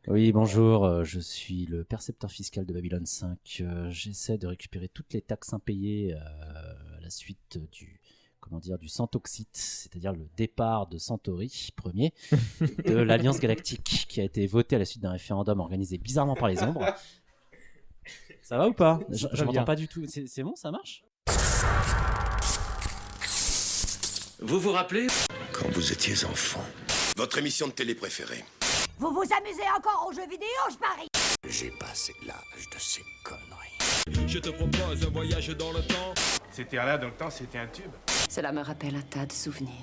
Oui, bonjour, je suis le percepteur fiscal de Babylone 5. J'essaie de récupérer toutes les taxes impayées à la suite du Santoxite, c'est-à-dire le départ de Centauri, premier, de l'Alliance Galactique, qui a été voté à la suite d'un référendum organisé bizarrement par les ombres. Ça va ou pas? Je m'entends pas du tout. C'est bon, ça marche? Vous vous rappelez? Quand vous étiez enfant. Votre émission de télé préférée. Vous vous amusez encore aux jeux vidéo, je parie. J'ai passé l'âge de ces conneries. Je te propose un voyage dans le temps. C'était là dans le temps, c'était un tube. Cela me rappelle un tas de souvenirs.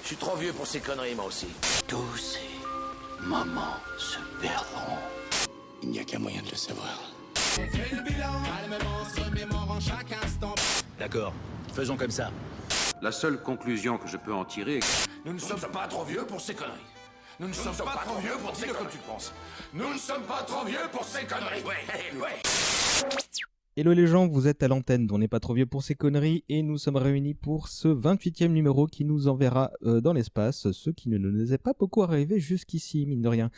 Je suis trop vieux pour ces conneries, moi aussi. Tous ces moments se perdront. Il n'y a qu'un moyen de le savoir. On fait le bilan, calmement, se remémorant chaque instant. D'accord, faisons comme ça. La seule conclusion que je peux en tirer est que Nous ne sommes pas trop vieux pour ces conneries. Nous ne sommes pas trop vieux pour ces conneries. Comme tu penses. Nous ne sommes pas trop vieux pour ces conneries. Ouais. Hello les gens, vous êtes à l'antenne d'On n'est pas trop vieux pour ces conneries et nous sommes réunis pour ce 28e numéro qui nous enverra dans l'espace, ce qui ne nous est pas beaucoup arrivé jusqu'ici, mine de rien.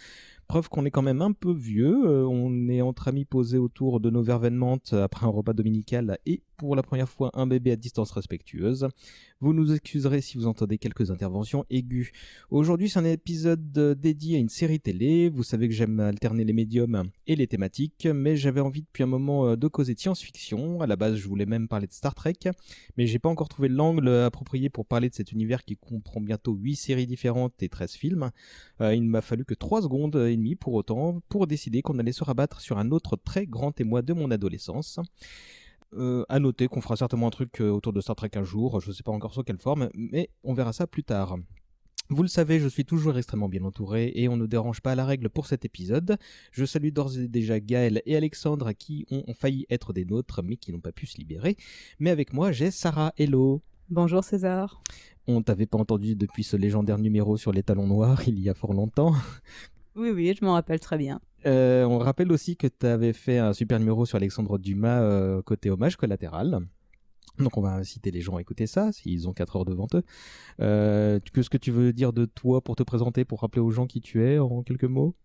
Preuve qu'on est quand même un peu vieux, on est entre amis posés autour de nos vervenementes après un repas dominical et pour la première fois un bébé à distance respectueuse. Vous nous excuserez si vous entendez quelques interventions aiguës. Aujourd'hui c'est un épisode dédié à une série télé, vous savez que j'aime alterner les médiums et les thématiques, mais j'avais envie depuis un moment de causer de science-fiction. À la base je voulais même parler de Star Trek, mais j'ai pas encore trouvé l'angle approprié pour parler de cet univers qui comprend bientôt 8 séries différentes et 13 films. Il ne m'a fallu que 3 secondes et demie pour autant pour décider qu'on allait se rabattre sur un autre très grand émoi de mon adolescence. À noter qu'on fera certainement un truc autour de Star Trek un jour, je sais pas encore sous quelle forme, mais on verra ça plus tard. Vous le savez, je suis toujours extrêmement bien entouré et on ne dérange pas la règle pour cet épisode. Je salue d'ores et déjà Gaël et Alexandre qui ont failli être des nôtres mais qui n'ont pas pu se libérer. Mais avec moi, j'ai Sarah. Hello. Bonjour César. On t'avait pas entendu depuis ce légendaire numéro sur les talons noirs il y a fort longtemps. Oui, je m'en rappelle très bien. On rappelle aussi que tu avais fait un super numéro sur Alexandre Dumas côté hommage collatéral. Donc on va inciter les gens à écouter ça, s'ils ont 4 heures devant eux. Qu'est-ce que tu veux dire de toi pour te présenter, pour rappeler aux gens qui tu es en quelques mots ?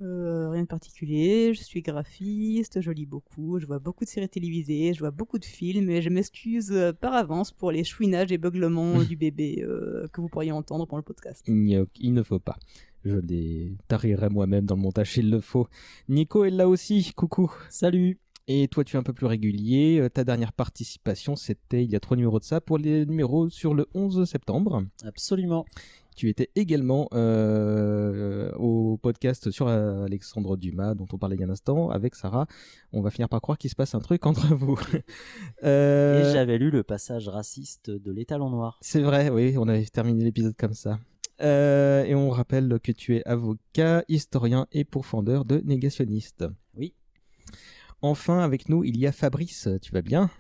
Rien de particulier, je suis graphiste, je lis beaucoup, je vois beaucoup de séries télévisées, je vois beaucoup de films et je m'excuse par avance pour les chouinages et beuglements du bébé que vous pourriez entendre pendant le podcast. Il ne faut pas. Je les tarirai moi-même dans le montage s'il le faut. Nico est là aussi, coucou. Salut. Et toi, tu es un peu plus régulier. Ta dernière participation, c'était il y a 3 numéros de ça, pour les numéros sur le 11 septembre. Absolument. Tu étais également au podcast sur Alexandre Dumas, dont on parlait il y a un instant, avec Sarah. On va finir par croire qu'il se passe un truc entre vous. Et j'avais lu le passage raciste de l'étalon noir. C'est vrai, oui, on avait terminé l'épisode comme ça. Et on rappelle que tu es avocat, historien et pourfendeur de négationniste. Oui. Enfin, avec nous, il y a Fabrice. Tu vas bien ?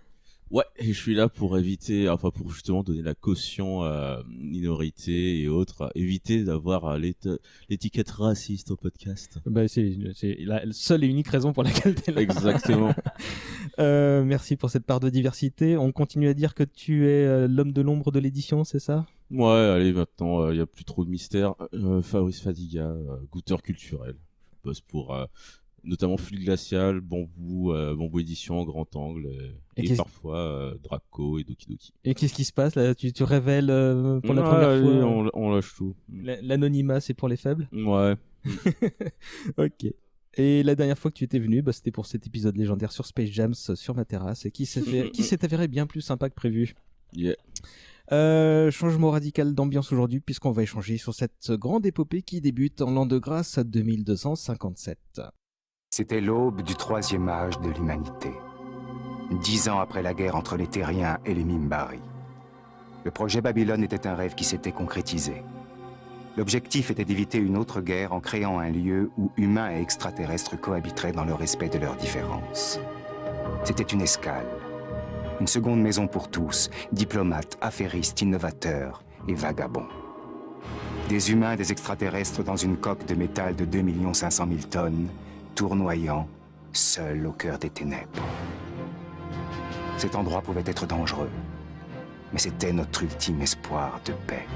Ouais, et je suis là pour éviter, enfin pour justement donner la caution minorité et autres, éviter d'avoir l'étiquette raciste au podcast. Bah, c'est la seule et unique raison pour laquelle tu es là. Exactement. Merci pour cette part de diversité. On continue à dire que tu es l'homme de l'ombre de l'édition, c'est ça ? Ouais, allez, maintenant, il n'y a plus trop de mystère. Fabrice Fadiga, goûteur culturel. Je bosse pour notamment Fluide Glacial, Bambou Édition, Grand Angle, et parfois Draco et Doki Doki. Et qu'est-ce qui se passe là ? Tu révèles pour la première fois on lâche tout. L'anonymat, c'est pour les faibles ? Ouais. Ok. Et la dernière fois que tu étais venu, c'était pour cet épisode légendaire sur Space Jams sur ma terrasse, et qui s'est avéré bien plus sympa que prévu. Yeah. Changement radical d'ambiance aujourd'hui puisqu'on va échanger sur cette grande épopée qui débute en l'an de grâce 2257. C'était l'aube du 3e âge de l'humanité. 10 ans après la guerre entre les Terriens et les Minbari. Le projet Babylone était un rêve qui s'était concrétisé. L'objectif était d'éviter une autre guerre en créant un lieu où humains et extraterrestres cohabiteraient dans le respect de leurs différences. C'était une escale. Une seconde maison pour tous, diplomates, affairistes, innovateurs et vagabonds. Des humains et des extraterrestres dans une coque de métal de 2 500 000 tonnes, tournoyant, seuls au cœur des ténèbres. Cet endroit pouvait être dangereux, mais c'était notre ultime espoir de paix.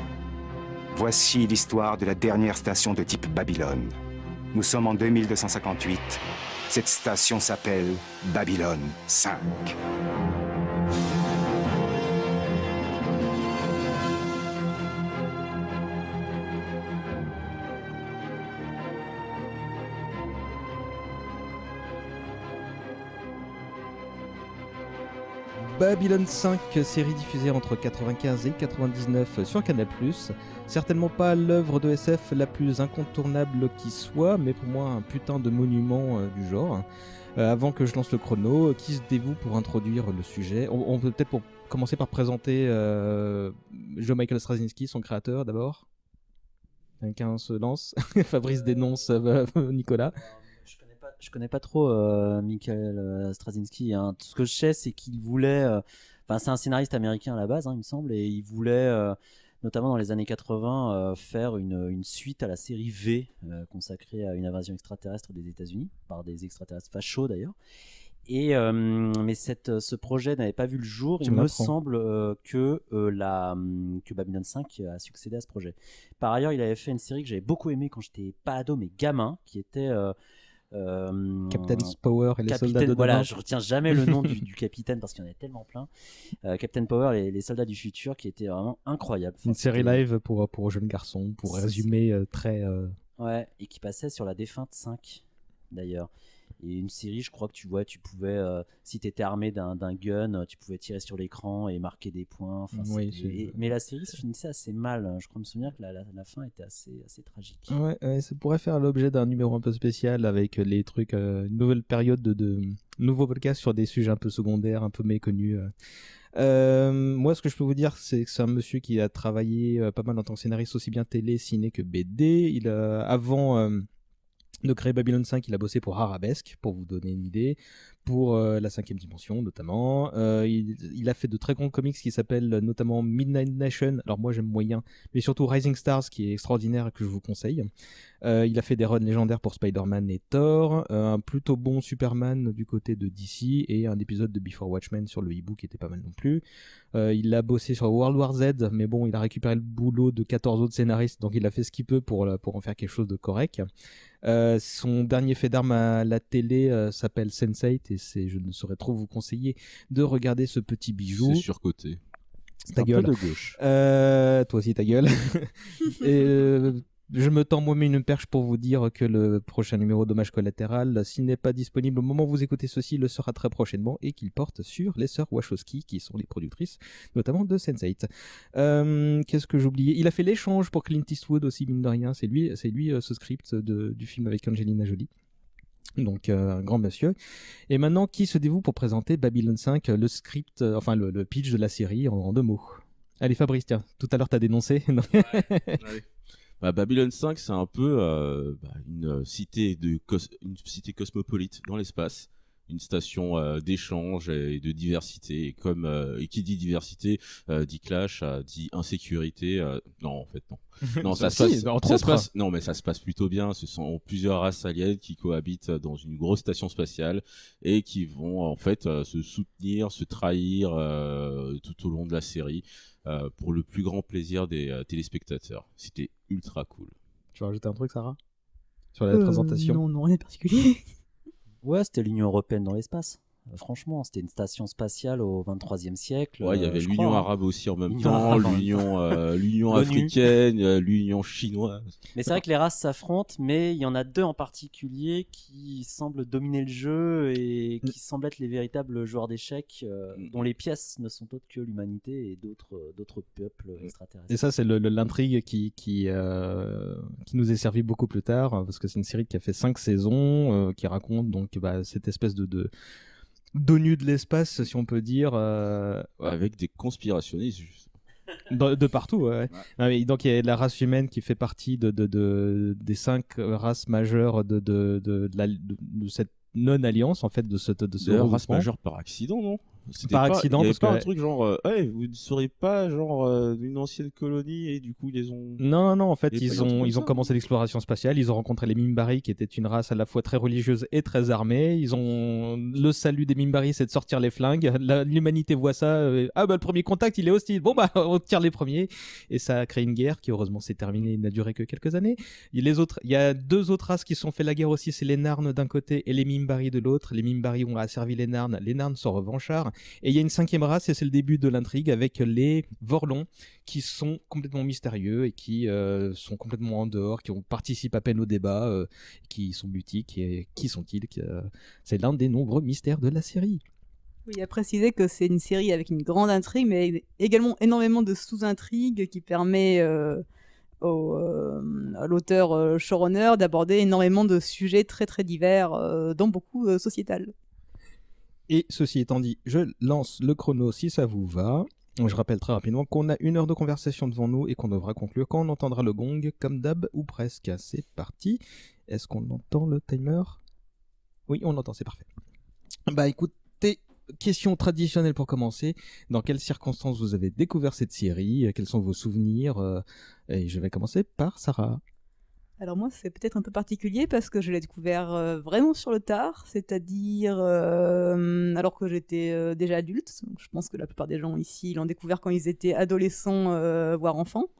Voici l'histoire de la dernière station de type Babylone. Nous sommes en 2258. Cette station s'appelle Babylone 5. Babylone 5, série diffusée entre 95 et 99 sur Canal+. Certainement pas l'œuvre de SF la plus incontournable qui soit, mais pour moi un putain de monument du genre. Avant que je lance le chrono, qui se dévoue pour introduire le sujet? On peut peut-être commencer par présenter Joe Michael Straczynski, son créateur d'abord. Quelqu'un se lance. Fabrice dénonce Nicolas. Je connais pas trop Michael Straczynski. Hein. Tout ce que je sais, c'est qu'il voulait. C'est un scénariste américain à la base, hein, il me semble, et il voulait, notamment dans les années 80, faire une suite à la série V, consacrée à une invasion extraterrestre des États-Unis, par des extraterrestres fachos d'ailleurs. Et mais ce projet n'avait pas vu le jour. Il me semble que Babylone 5 a succédé à ce projet. Par ailleurs, il avait fait une série que j'avais beaucoup aimée quand j'étais pas ado, mais gamin, qui était Captain's Power et les soldats de demain. Voilà, je retiens jamais le nom du capitaine parce qu'il y en a tellement plein. Captain Power et les soldats du futur, qui était vraiment incroyable. Une série live pour jeunes garçons, pour résumer très. Ouais, et qui passait sur la défunte 5 d'ailleurs. Et une série, je crois que tu pouvais, si tu étais armé d'un gun, tu pouvais tirer sur l'écran et marquer des points. Mais la série se finissait assez mal. Je crois me souvenir que la fin était assez tragique. Ouais, ça pourrait faire l'objet d'un numéro un peu spécial avec les trucs, une nouvelle période de nouveaux podcasts sur des sujets un peu secondaires, un peu méconnus. Moi, ce que je peux vous dire, c'est que c'est un monsieur qui a travaillé pas mal en tant que scénariste, aussi bien télé, ciné que BD. Avant de créer Babylone 5, il a bossé pour Arabesque, pour vous donner une idée, pour la 5e dimension notamment. Il a fait de très grands comics qui s'appellent notamment Midnight Nation, alors moi j'aime moyen, mais surtout Rising Stars qui est extraordinaire et que je vous conseille. Il a fait des runs légendaires pour Spider-Man et Thor, un plutôt bon Superman du côté de DC et un épisode de Before Watchmen sur le hibou qui était pas mal non plus. Il a bossé sur World War Z, mais bon, il a récupéré le boulot de 14 autres scénaristes, donc il a fait ce qu'il peut pour en faire quelque chose de correct. Son dernier fait d'armes à la télé s'appelle Sense8 et je ne saurais trop vous conseiller de regarder ce petit bijou. C'est surcoté. Ta gueule. Un peu de gauche. Toi aussi ta gueule. Et je me tends moi-même une perche pour vous dire que le prochain numéro Dommage Collatéral, s'il n'est pas disponible au moment où vous écoutez ceci, le sera très prochainement et qu'il porte sur les sœurs Wachowski, qui sont les productrices notamment de Sense8. Qu'est-ce que j'oubliais? Il a fait l'échange pour Clint Eastwood aussi, mine de rien. C'est lui ce script du film avec Angelina Jolie. Donc un grand monsieur. Et maintenant, qui se dévoue pour présenter Babylone 5, le script, le pitch de la série en 2 mots? Allez Fabrice, tiens, tout à l'heure t'as dénoncé. Allez. Babylone 5, c'est un peu une cité cosmopolite dans l'espace, une station d'échange et de diversité. Et qui dit diversité dit clash, dit insécurité. Non, en fait, non. Non, ça se passe plutôt bien. Ce sont plusieurs races aliens qui cohabitent dans une grosse station spatiale et qui vont en fait se soutenir, se trahir tout au long de la série. Pour le plus grand plaisir des téléspectateurs. C'était ultra cool. Tu veux rajouter un truc, Sarah, sur la présentation? Non, rien de particulier. Ouais, c'était l'Union Européenne dans l'espace. Franchement, c'était une station spatiale au 23e siècle. Ouais, il y avait l'Union arabe aussi en même temps, l'Union africaine, l'Union chinoise. Mais c'est vrai que les races s'affrontent, mais il y en a 2 en particulier qui semblent dominer le jeu et qui semblent être les véritables joueurs d'échecs, dont les pièces ne sont autres que l'humanité et d'autres peuples extraterrestres. Et ça, c'est l'intrigue qui nous est servie beaucoup plus tard, parce que c'est une série qui a fait 5 saisons, qui raconte donc cette espèce d'ONU de l'espace, si on peut dire. Avec des conspirationnistes, juste. De partout, ouais. Ouais. Donc il y a la race humaine qui fait partie des 5 races majeures de cette non-alliance, en fait, de ce race majeure par accident, non? C'était Par accident, il y avait parce pas que- un truc genre, vous ne serez pas genre une ancienne colonie et du coup ils les ont. Non, en fait, Il y a pas eu un truc ils comme ont ça, commencé l'exploration spatiale, ils ont rencontré les Mimbari, qui étaient une race à la fois très religieuse et très armée. Le salut des Mimbari, c'est de sortir les flingues. L'humanité voit ça, le premier contact, il est hostile. Bon, bah, on tire les premiers. Et ça a créé une guerre qui, heureusement, s'est terminée et n'a duré que quelques années. Il y a deux autres races qui se sont fait la guerre aussi, c'est les Narnes d'un côté et les Mimbari de l'autre. Les Mimbari ont asservi les Narnes sont revanchards. Et il y a une cinquième race, et c'est le début de l'intrigue, avec les Vorlons, qui sont complètement mystérieux et qui sont complètement en dehors, qui participent à peine au débat, qui sont mutiques. Et qui sont-ils C'est l'un des nombreux mystères de la série. Oui, à préciser que c'est une série avec une grande intrigue, mais également énormément de sous-intrigues qui permet à l'auteur showrunner d'aborder énormément de sujets très très divers, dont beaucoup sociétal. Et ceci étant dit, je lance le chrono si ça vous va. Je rappelle très rapidement qu'on a 1 heure de conversation devant nous et qu'on devra conclure quand on entendra le gong, comme d'hab ou presque. C'est parti. Est-ce qu'on entend le timer ? Oui, on l'entend, c'est parfait. Bah écoutez, question traditionnelle pour commencer. Dans quelles circonstances vous avez découvert cette série ? Quels sont vos souvenirs ? Et je vais commencer par Sarah. Alors moi, c'est peut-être un peu particulier parce que je l'ai découvert vraiment sur le tard, c'est-à-dire alors que j'étais déjà adulte. Donc, je pense que la plupart des gens ici l'ont découvert quand ils étaient adolescents, voire enfants.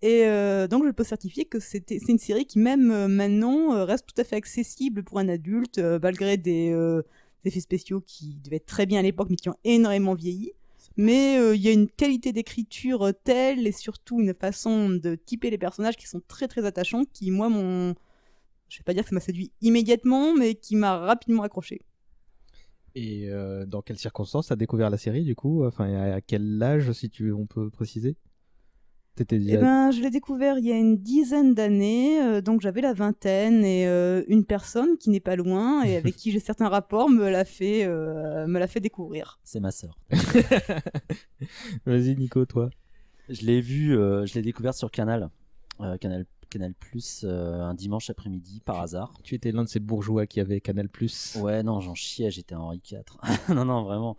Et donc je peux certifier que c'est une série qui même maintenant reste tout à fait accessible pour un adulte, malgré des effets spéciaux qui devaient être très bien à l'époque, mais qui ont énormément vieilli. Mais il y a une qualité d'écriture telle et surtout une façon de typer les personnages qui sont très très attachants, qui moi je vais pas dire que ça m'a séduit immédiatement, mais qui m'a rapidement accroché. Et dans quelles circonstances t'as découvert la série du coup ? Enfin, à quel âge, si on peut préciser ? T'étais déjà... Je l'ai découvert il y a une dizaine d'années, donc j'avais la vingtaine, et une personne qui n'est pas loin et avec qui j'ai certains rapports me l'a fait découvrir. C'est ma sœur. Vas-y Nico, toi. Je l'ai découvert sur Canal Plus un dimanche après-midi par hasard. Tu étais l'un de ces bourgeois qui avaient Canal Plus. Ouais, non, j'en chiais, j'étais Henri IV. non, vraiment.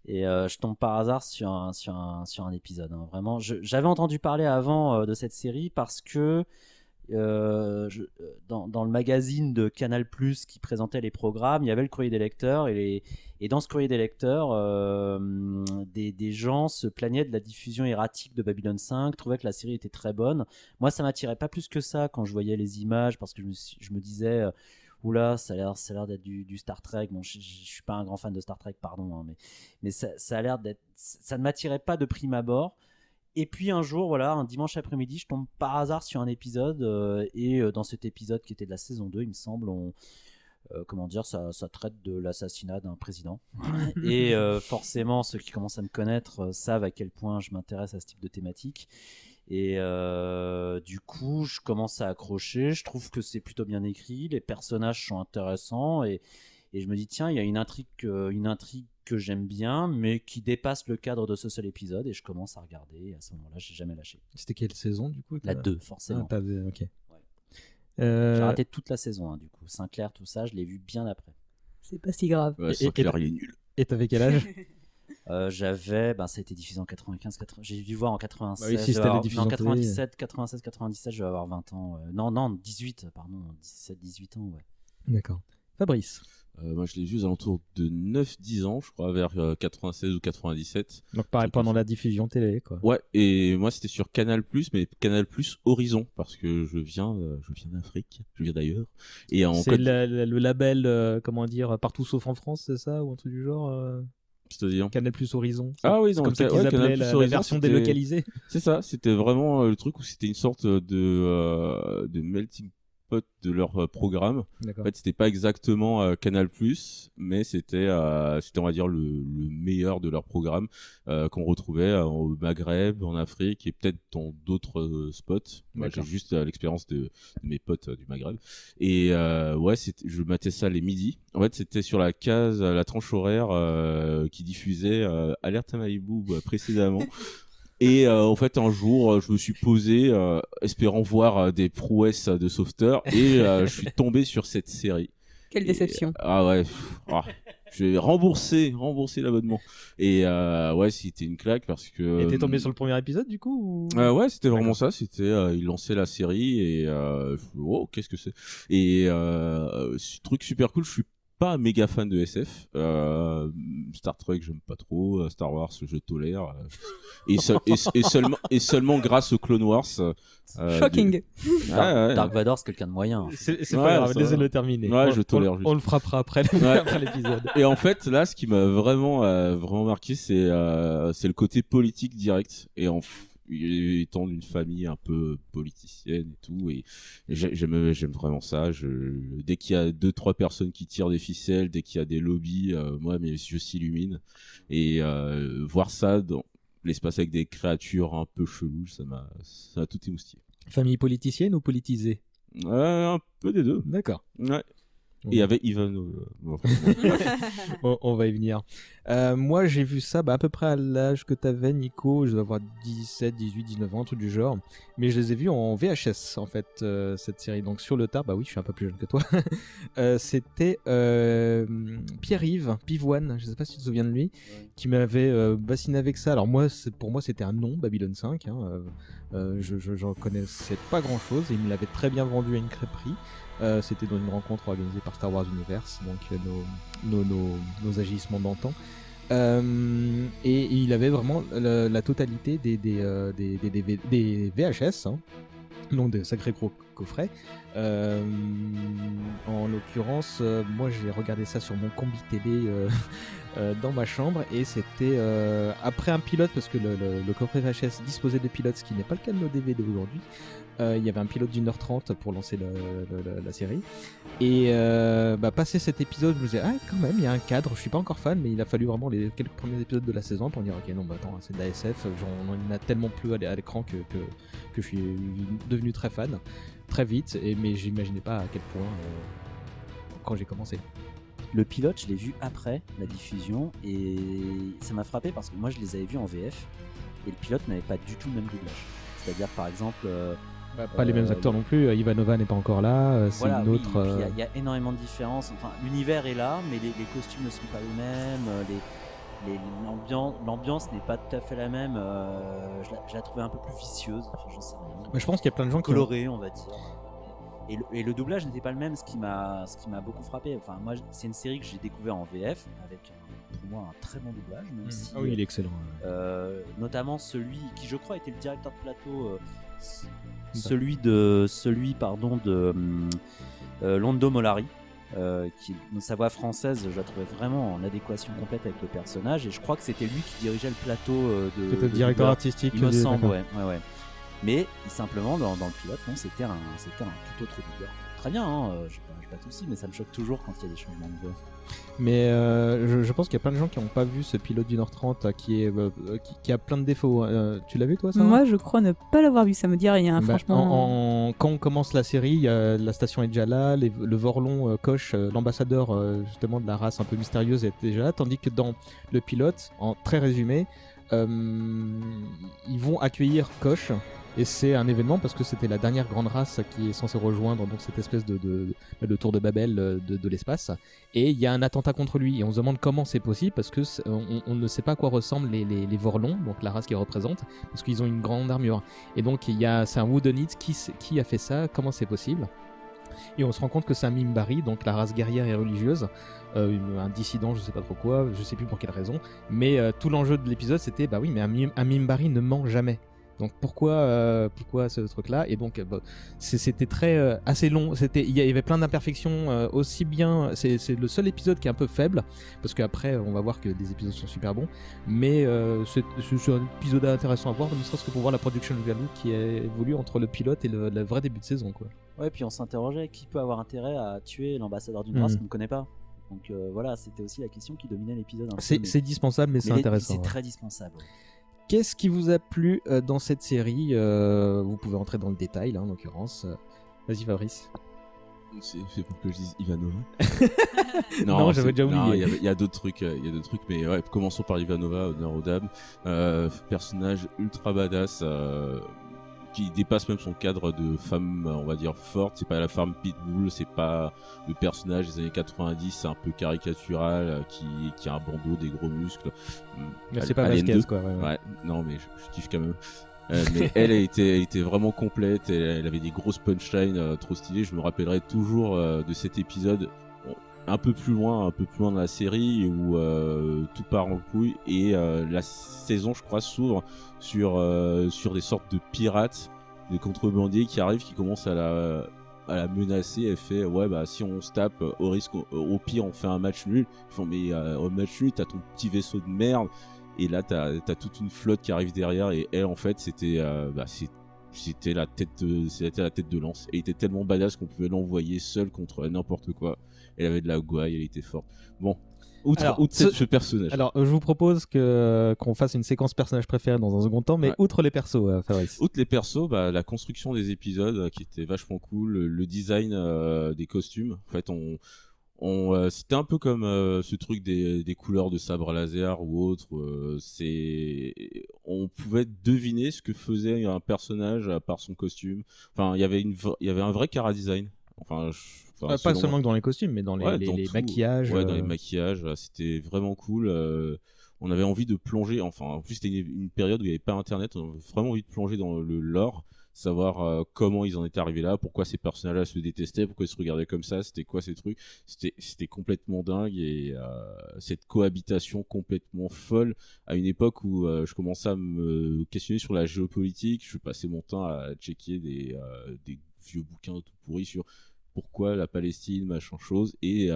Et je tombe par hasard sur un épisode. Hein. Vraiment, j'avais entendu parler avant de cette série parce que dans le magazine de Canal+, qui présentait les programmes, il y avait le courrier des lecteurs et dans ce courrier des lecteurs, des gens se plaignaient de la diffusion erratique de Babylone 5, trouvaient que la série était très bonne. Moi, ça m'attirait pas plus que ça quand je voyais les images, parce que je me disais oula, ça a l'air d'être du Star Trek. Bon, je suis pas un grand fan de Star Trek, pardon, hein, mais ça a l'air d'être, ça ne m'attirait pas de prime abord. Et puis un jour, voilà, un dimanche après-midi, je tombe par hasard sur un épisode, et dans cet épisode qui était de la saison 2, il me semble, ça traite de l'assassinat d'un président. Et forcément, ceux qui commencent à me connaître savent à quel point je m'intéresse à ce type de thématique. Et du coup, je commence à accrocher. Je trouve que c'est plutôt bien écrit. Les personnages sont intéressants. Et je me dis, tiens, il y a une intrigue que j'aime bien, mais qui dépasse le cadre de ce seul épisode. Et je commence à regarder. Et à ce moment-là, j'ai jamais lâché. C'était quelle saison, du coup ? La 2, forcément. Ah, ok. Ouais. J'ai raté toute la saison, hein, du coup. Sinclair, tout ça, je l'ai vu bien après. C'est pas si grave. Ouais, Sinclair, il est nul. Et t'avais quel âge ? Ça a été diffusé en 95, j'ai dû voir en 96. Bah oui, si c'était la diffusion 97, 96, 97, je vais avoir 20 ans. Non, 18, pardon. 17, 18 ans, ouais. D'accord. Fabrice. Moi, je l'ai vu aux alentours de 9-10 ans, je crois, vers 96 ou 97. Donc pareil, pendant la diffusion télé, quoi. Ouais, et moi, c'était sur Canal+, mais Canal+ Horizon, parce que je viens d'Afrique, je viens d'ailleurs. Et c'est le label, comment dire, partout sauf en France, c'est ça ? Ou un truc du genre C'est-à-dire Canal+ Horizon. Ah oui, c'est comme ça qu'ils appelaient la version délocalisée. C'est ça, c'était vraiment le truc où c'était une sorte de melting pot de leur programme. D'accord. En fait, c'était pas exactement Canal+, mais c'était on va dire le meilleur de leur programme qu'on retrouvait au Maghreb, en Afrique et peut-être dans d'autres spots. Moi, j'ai juste l'expérience de mes potes du Maghreb. Et je matais ça les midis. En fait, c'était sur la case, la tranche horaire qui diffusait Alerte à Malibu précédemment. Et en fait, un jour, je me suis posé, espérant voir des prouesses de sauveteur, et je suis tombé sur cette série. Quelle déception. Ah ouais. Je vais rembourser l'abonnement. Et ouais, c'était une claque parce que. Et t'es tombé sur le premier épisode du coup ou... Ouais, c'était vraiment ça. C'était il lançait la série et oh, qu'est-ce que c'est. Et truc super cool. Je suis pas un méga fan de SF. Star Trek, j'aime pas trop. Star Wars, je tolère. Et seulement grâce aux Clone Wars. Shocking. Dark Vador, c'est quelqu'un de moyen. C'est pas grave, laissez-le terminer. Ouais, je tolère. On le frappera après l'épisode. Et en fait, là, ce qui m'a vraiment marqué, c'est le côté politique direct. Et étant d'une famille un peu politicienne et tout, et j'aime vraiment ça. Dès qu'il y a 2-3 personnes qui tirent des ficelles, dès qu'il y a des lobbies, moi mes yeux s'illuminent, et voir ça dans l'espace avec des créatures un peu cheloues, ça m'a tout émoustillé. Famille politicienne ou politisée? Un peu des deux. D'accord. Ouais. Et il y avait Ivan. On va y venir. Moi, j'ai vu ça à peu près à l'âge que t'avais, Nico. Je dois avoir 17, 18, 19 ans, tout du genre. Mais je les ai vus en VHS, en fait, cette série. Donc sur le tard, bah oui, je suis un peu plus jeune que toi. C'était Pierre-Yves Pivoine, je sais pas si tu te souviens de lui, qui m'avait bassiné avec ça. Alors moi, pour moi, c'était un nom, Babylone 5. J'en connaissais pas grand-chose. Et il me l'avait très bien vendu à une crêperie. C'était dans une rencontre organisée par Star Wars Universe, donc nos agissements d'antan. Et il avait vraiment la totalité des VHS, donc des sacrés gros coffrets. En l'occurrence, moi j'ai regardé ça sur mon combi télé dans ma chambre, et c'était après un pilote, parce que le coffret VHS disposait de pilotes, ce qui n'est pas le cas de nos DVD aujourd'hui. Il y avait un pilote d'1h30 pour lancer la série, et passé cet épisode, je me disais quand même il y a un cadre. Je suis pas encore fan, mais il a fallu vraiment les quelques premiers épisodes de la saison pour me dire ok, non, attends, c'est de la SF, on en a tellement plus à l'écran que je suis devenu très fan très vite, mais j'imaginais pas à quel point quand j'ai commencé. Le pilote, je l'ai vu après la diffusion, et ça m'a frappé parce que moi je les avais vus en VF, et le pilote n'avait pas du tout le même doublage. C'est-à-dire par exemple pas les mêmes acteurs non plus. Ivanova n'est pas encore là, c'est voilà, une autre. Il y a énormément de différences. Enfin, l'univers est là, mais les costumes ne sont pas les mêmes. L'ambiance n'est pas tout à fait la même. Je la trouvais un peu plus vicieuse. Enfin, j'en sais rien. Mais je pense qu'il y a plein de gens colorés, on va dire. Et le doublage n'était pas le même, ce qui m'a beaucoup frappé. Enfin, moi, c'est une série que j'ai découvert en VF avec pour moi un très bon doublage, même si, oui, il est excellent. Notamment celui qui, je crois, était le directeur de plateau. Celui de Londo Mollari, qui, sa voix française, je la trouvais vraiment en adéquation complète avec le personnage, et je crois que c'était lui qui dirigeait le plateau C'était le directeur artistique, il me semble, ouais. Mais simplement dans le pilote, non, c'était un tout autre doubleur. Très bien, j'ai pas de soucis, mais ça me choque toujours quand il y a des changements de voix. Mais je pense qu'il y a plein de gens qui n'ont pas vu ce pilote d'1h30 qui a plein de défauts. Tu l'as vu toi, ça? Moi je crois ne pas l'avoir vu, ça me dit rien, franchement. Quand on commence la série, la station est déjà là, le Vorlon Koch, l'ambassadeur justement de la race un peu mystérieuse, est déjà là, tandis que dans le pilote, en très résumé, ils vont accueillir Koch. Et c'est un événement parce que c'était la dernière grande race qui est censée rejoindre donc cette espèce de tour de Babel de l'espace. Et il y a un attentat contre lui. Et on se demande comment c'est possible, parce que on ne sait pas à quoi ressemblent les Vorlons, donc la race qu'ils représentent, parce qu'ils ont une grande armure. Et donc c'est un Woodenite qui a fait ça, comment c'est possible. Et on se rend compte que c'est un Minbari, donc la race guerrière et religieuse, un dissident, je sais pas trop quoi, je sais plus pour quelle raison. Mais tout l'enjeu de l'épisode, c'était bah oui, mais un Minbari ne ment jamais. Donc pourquoi ce truc-là? Et donc c'était très assez long. Il y avait plein d'imperfections aussi bien. C'est le seul épisode qui est un peu faible, parce qu'après on va voir que des épisodes sont super bons. Mais c'est un épisode intéressant à voir, ne serait-ce que pour voir la production value qui évolue entre le pilote et le vrai début de saison, quoi. Ouais, puis on s'interrogeait qui peut avoir intérêt à tuer l'ambassadeur d'une race qu'on ne connaît pas. Donc voilà, c'était aussi la question qui dominait l'épisode. C'est dispensable, mais c'est intéressant. C'est très dispensable. Ouais. Qu'est-ce qui vous a plu dans cette série? Vous pouvez entrer dans le détail, là, en l'occurrence. Vas-y, Fabrice. C'est pour que je dise Ivanova. Non, j'avais déjà oublié. Il y a d'autres trucs, mais ouais, commençons par Ivanova, honneur aux dames. Personnage ultra badass. qui dépasse même son cadre de femme, on va dire, forte. C'est pas la femme pitbull, c'est pas le personnage des années 90, c'est un peu caricatural, qui a un bandeau, des gros muscles. C'est pas Vasquez, quoi. Ouais, non, mais je kiffe quand même. Mais elle était vraiment complète, elle avait des grosses punchlines trop stylées. Je me rappellerai toujours de cet épisode un peu plus loin dans la série où tout part en couille et la saison, je crois, s'ouvre sur des sortes de pirates, des contrebandiers qui arrivent, qui commencent à la menacer. Elle fait si on se tape, au pire on fait un match nul. Ils font mais au match nul t'as ton petit vaisseau de merde. Et là, t'as toute une flotte qui arrive derrière, et elle, en fait, c'était la tête de lance. Elle était tellement badass qu'on pouvait l'envoyer seule contre n'importe quoi. Elle avait de la gouaille, elle était forte. Bon, outre ce personnage. Alors, je vous propose qu'on fasse une séquence personnage préféré dans un second temps, mais outre les persos, Fabrice. Outre les persos, la construction des épisodes qui était vachement cool, le design des costumes. En fait, c'était un peu comme ce truc des couleurs de sabre laser ou autre. On pouvait deviner ce que faisait un personnage par son costume. Enfin, il y avait un vrai chara design. Pas seulement que dans les costumes, mais dans les maquillages. Ouais, dans les maquillages, c'était vraiment cool. On avait envie de plonger. Enfin, en plus, c'était une période où il n'y avait pas Internet. On avait vraiment envie de plonger dans le lore. Savoir comment ils en étaient arrivés là, pourquoi ces personnages-là se détestaient, pourquoi ils se regardaient comme ça, c'était quoi ces trucs. C'était complètement dingue, et cette cohabitation complètement folle à une époque où je commençais à me questionner sur la géopolitique. Je passais mon temps à checker des vieux bouquins tout pourris sur pourquoi la Palestine, machin chose, et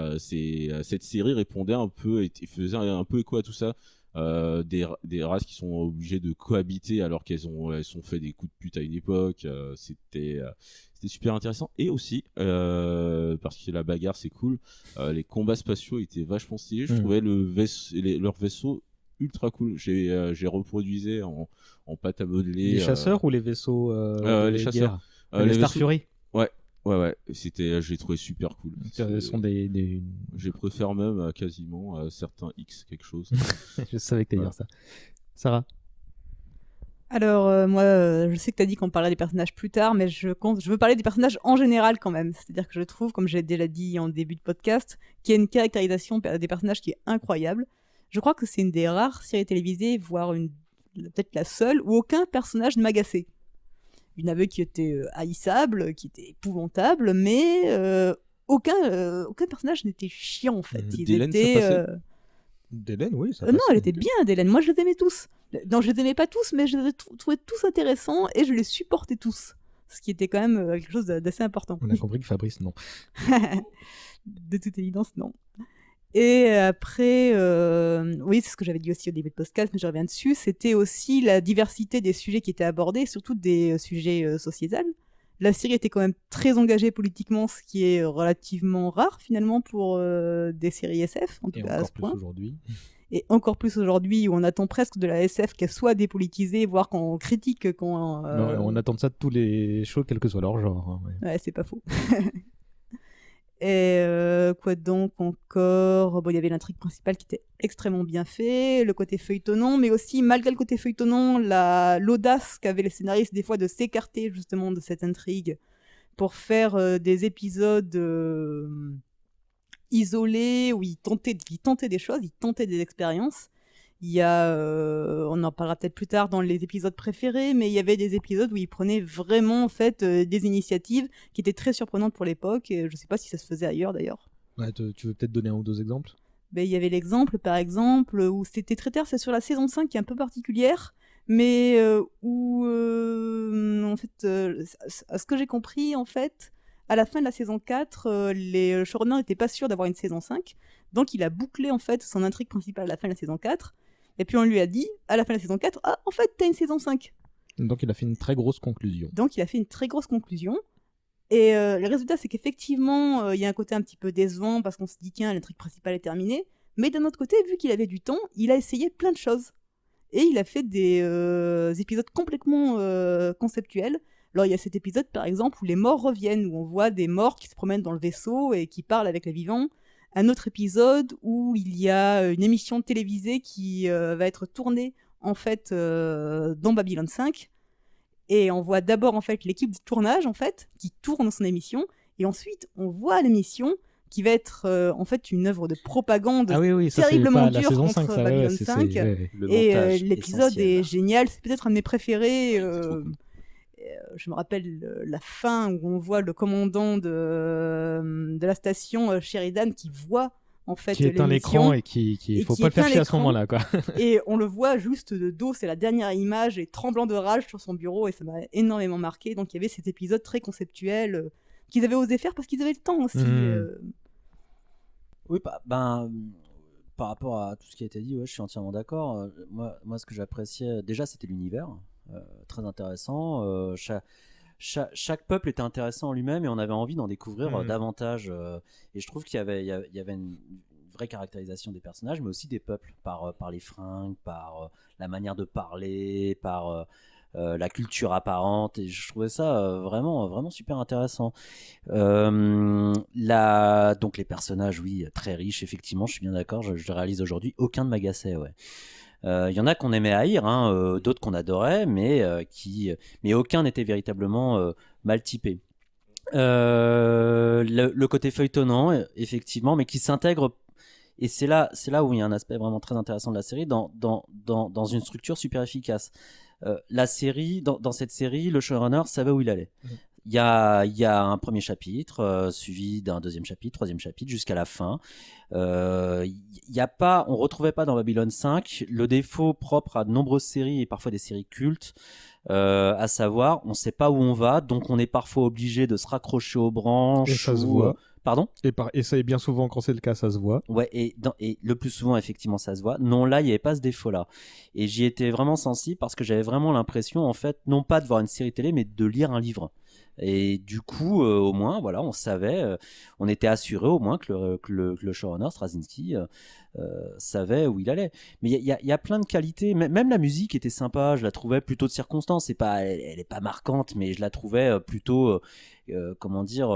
cette série répondait un peu et faisait un peu écho à tout ça. Des races qui sont obligées de cohabiter alors elles sont fait des coups de pute à une époque. C'était super intéressant, et aussi parce que la bagarre c'est cool, les combats spatiaux étaient vachement stylés. Je trouvais leur vaisseau ultra cool. J'ai reproduisé en pâte à modeler les chasseurs ou les vaisseaux les chasseurs, les Star Fury. Ouais, j'ai trouvé super cool. Ce sont des... Je préfère même quasiment certains X quelque chose. Je savais que t'allais dire ça. Sarah? Alors, moi, je sais que t'as dit qu'on parlerait des personnages plus tard, mais je veux parler des personnages en général quand même. C'est-à-dire que je trouve, comme j'ai déjà dit en début de podcast, qu'il y a une caractérisation des personnages qui est incroyable. Je crois que c'est une des rares séries télévisées, voire peut-être la seule, où aucun personnage ne m'agaçait. Il y en avait qui étaient haïssables, qui étaient épouvantables, mais aucun personnage n'était chiant, en fait. Délène, ça passait Délène, oui, ça non, elle était bien, Délène. Moi, je les aimais tous. Non, je les aimais pas tous, mais je les trouvais tous intéressants et je les supportais tous. Ce qui était quand même quelque chose d'assez important. On a compris que Fabrice, non. De toute évidence, non. Et après, oui, c'est ce que j'avais dit aussi au début de podcast, mais je reviens dessus, c'était aussi la diversité des sujets qui étaient abordés, surtout des sujets sociétals. La série était quand même très engagée politiquement, ce qui est relativement rare finalement pour des séries SF, en tout cas à ce point. Aujourd'hui. Et encore plus aujourd'hui, où on attend presque de la SF qu'elle soit dépolitisée, voire qu'on critique quand... Non, on attend ça de tous les shows, quel que soit leur genre. Hein, ouais, c'est pas faux. Et quoi donc encore? Bon, il y avait l'intrigue principale qui était extrêmement bien fait, le côté feuilletonnant, mais aussi, malgré le côté feuilletonnant, l'audace qu'avaient les scénaristes des fois de s'écarter justement de cette intrigue pour faire des épisodes isolés, où ils tentaient des choses, ils tentaient des expériences. Il y a, on en parlera peut-être plus tard dans les épisodes préférés, mais il y avait des épisodes où ils prenaient vraiment en fait des initiatives qui étaient très surprenantes pour l'époque, et je ne sais pas si ça se faisait ailleurs d'ailleurs. Ouais, tu veux peut-être donner un ou deux exemples? Ben, il y avait l'exemple par exemple où c'était très tard, c'est sur la saison 5 qui est un peu particulière, mais où en fait, à ce que j'ai compris en fait, à la fin de la saison 4, les showrunners n'étaient pas sûrs d'avoir une saison 5, donc il a bouclé en fait son intrigue principale à la fin de la saison 4. Et puis on lui a dit, à la fin de la saison 4, ah, en fait, t'as une saison 5. Donc il a fait une très grosse conclusion. Et le résultat, c'est qu'effectivement, il y a un côté un petit peu décevant, parce qu'on se dit, tiens, l'intrigue principale est terminée. Mais d'un autre côté, vu qu'il avait du temps, il a essayé plein de choses. Et il a fait des épisodes complètement conceptuels. Alors il y a cet épisode, par exemple, où les morts reviennent, où on voit des morts qui se promènent dans le vaisseau et qui parlent avec les vivants. Un autre épisode où il y a une émission télévisée qui va être tournée en fait dans Babylon 5, Et on voit d'abord en fait l'équipe de tournage en fait qui tourne son émission, et ensuite on voit l'émission qui va être en fait une œuvre de propagande terriblement dure contre Babylon 5. Et l'épisode est génial, c'est peut-être un de mes préférés. Je me rappelle la fin où on voit le commandant de la station Sheridan qui voit en fait qui éteint l'écran et qui faut pas le faire chier à ce moment-là, quoi. Et on le voit juste de dos, c'est la dernière image, et tremblant de rage sur son bureau, et ça m'a énormément marqué. Donc il y avait cet épisode très conceptuel qu'ils avaient osé faire parce qu'ils avaient le temps aussi. Oui, par rapport à tout ce qui a été dit, je suis entièrement d'accord. Moi, ce que j'appréciais, déjà, c'était l'univers, très intéressant. Chaque peuple était intéressant en lui-même et on avait envie d'en découvrir davantage. Et je trouve qu'il y avait une vraie caractérisation des personnages, mais aussi des peuples, par les fringues, par la manière de parler, par la culture apparente. Et je trouvais ça vraiment, vraiment super intéressant. Donc les personnages, oui, très riches, effectivement, je suis bien d'accord, je le réalise aujourd'hui. Aucun ne m'agaçait, ouais. Il y en a qu'on aimait haïr, d'autres qu'on adorait, mais aucun n'était véritablement mal typé. Le côté feuilletonnant, effectivement, mais qui s'intègre, et c'est là où il y a un aspect vraiment très intéressant de la série, dans une structure super efficace. La série, dans cette série, le showrunner savait où il allait. Il y a un premier chapitre suivi d'un deuxième chapitre, troisième chapitre, jusqu'à la fin. On retrouvait pas dans Babylon 5 le défaut propre à de nombreuses séries et parfois des séries cultes, à savoir on sait pas où on va, donc on est parfois obligé de se raccrocher aux branches. Et ça se voit. Pardon ? Et ça est bien souvent, quand c'est le cas, ça se voit. Ouais, et le plus souvent, effectivement, ça se voit. Non, là, il n'y avait pas ce défaut-là. Et j'y étais vraiment sensible parce que j'avais vraiment l'impression, en fait, non pas de voir une série télé, mais de lire un livre. Et du coup, au moins, voilà, on savait, on était assuré au moins que le showrunner Straczynski savait où il allait. Mais il y a plein de qualités. Même la musique était sympa. Je la trouvais plutôt de circonstance. Elle est pas marquante, mais je la trouvais plutôt, comment dire,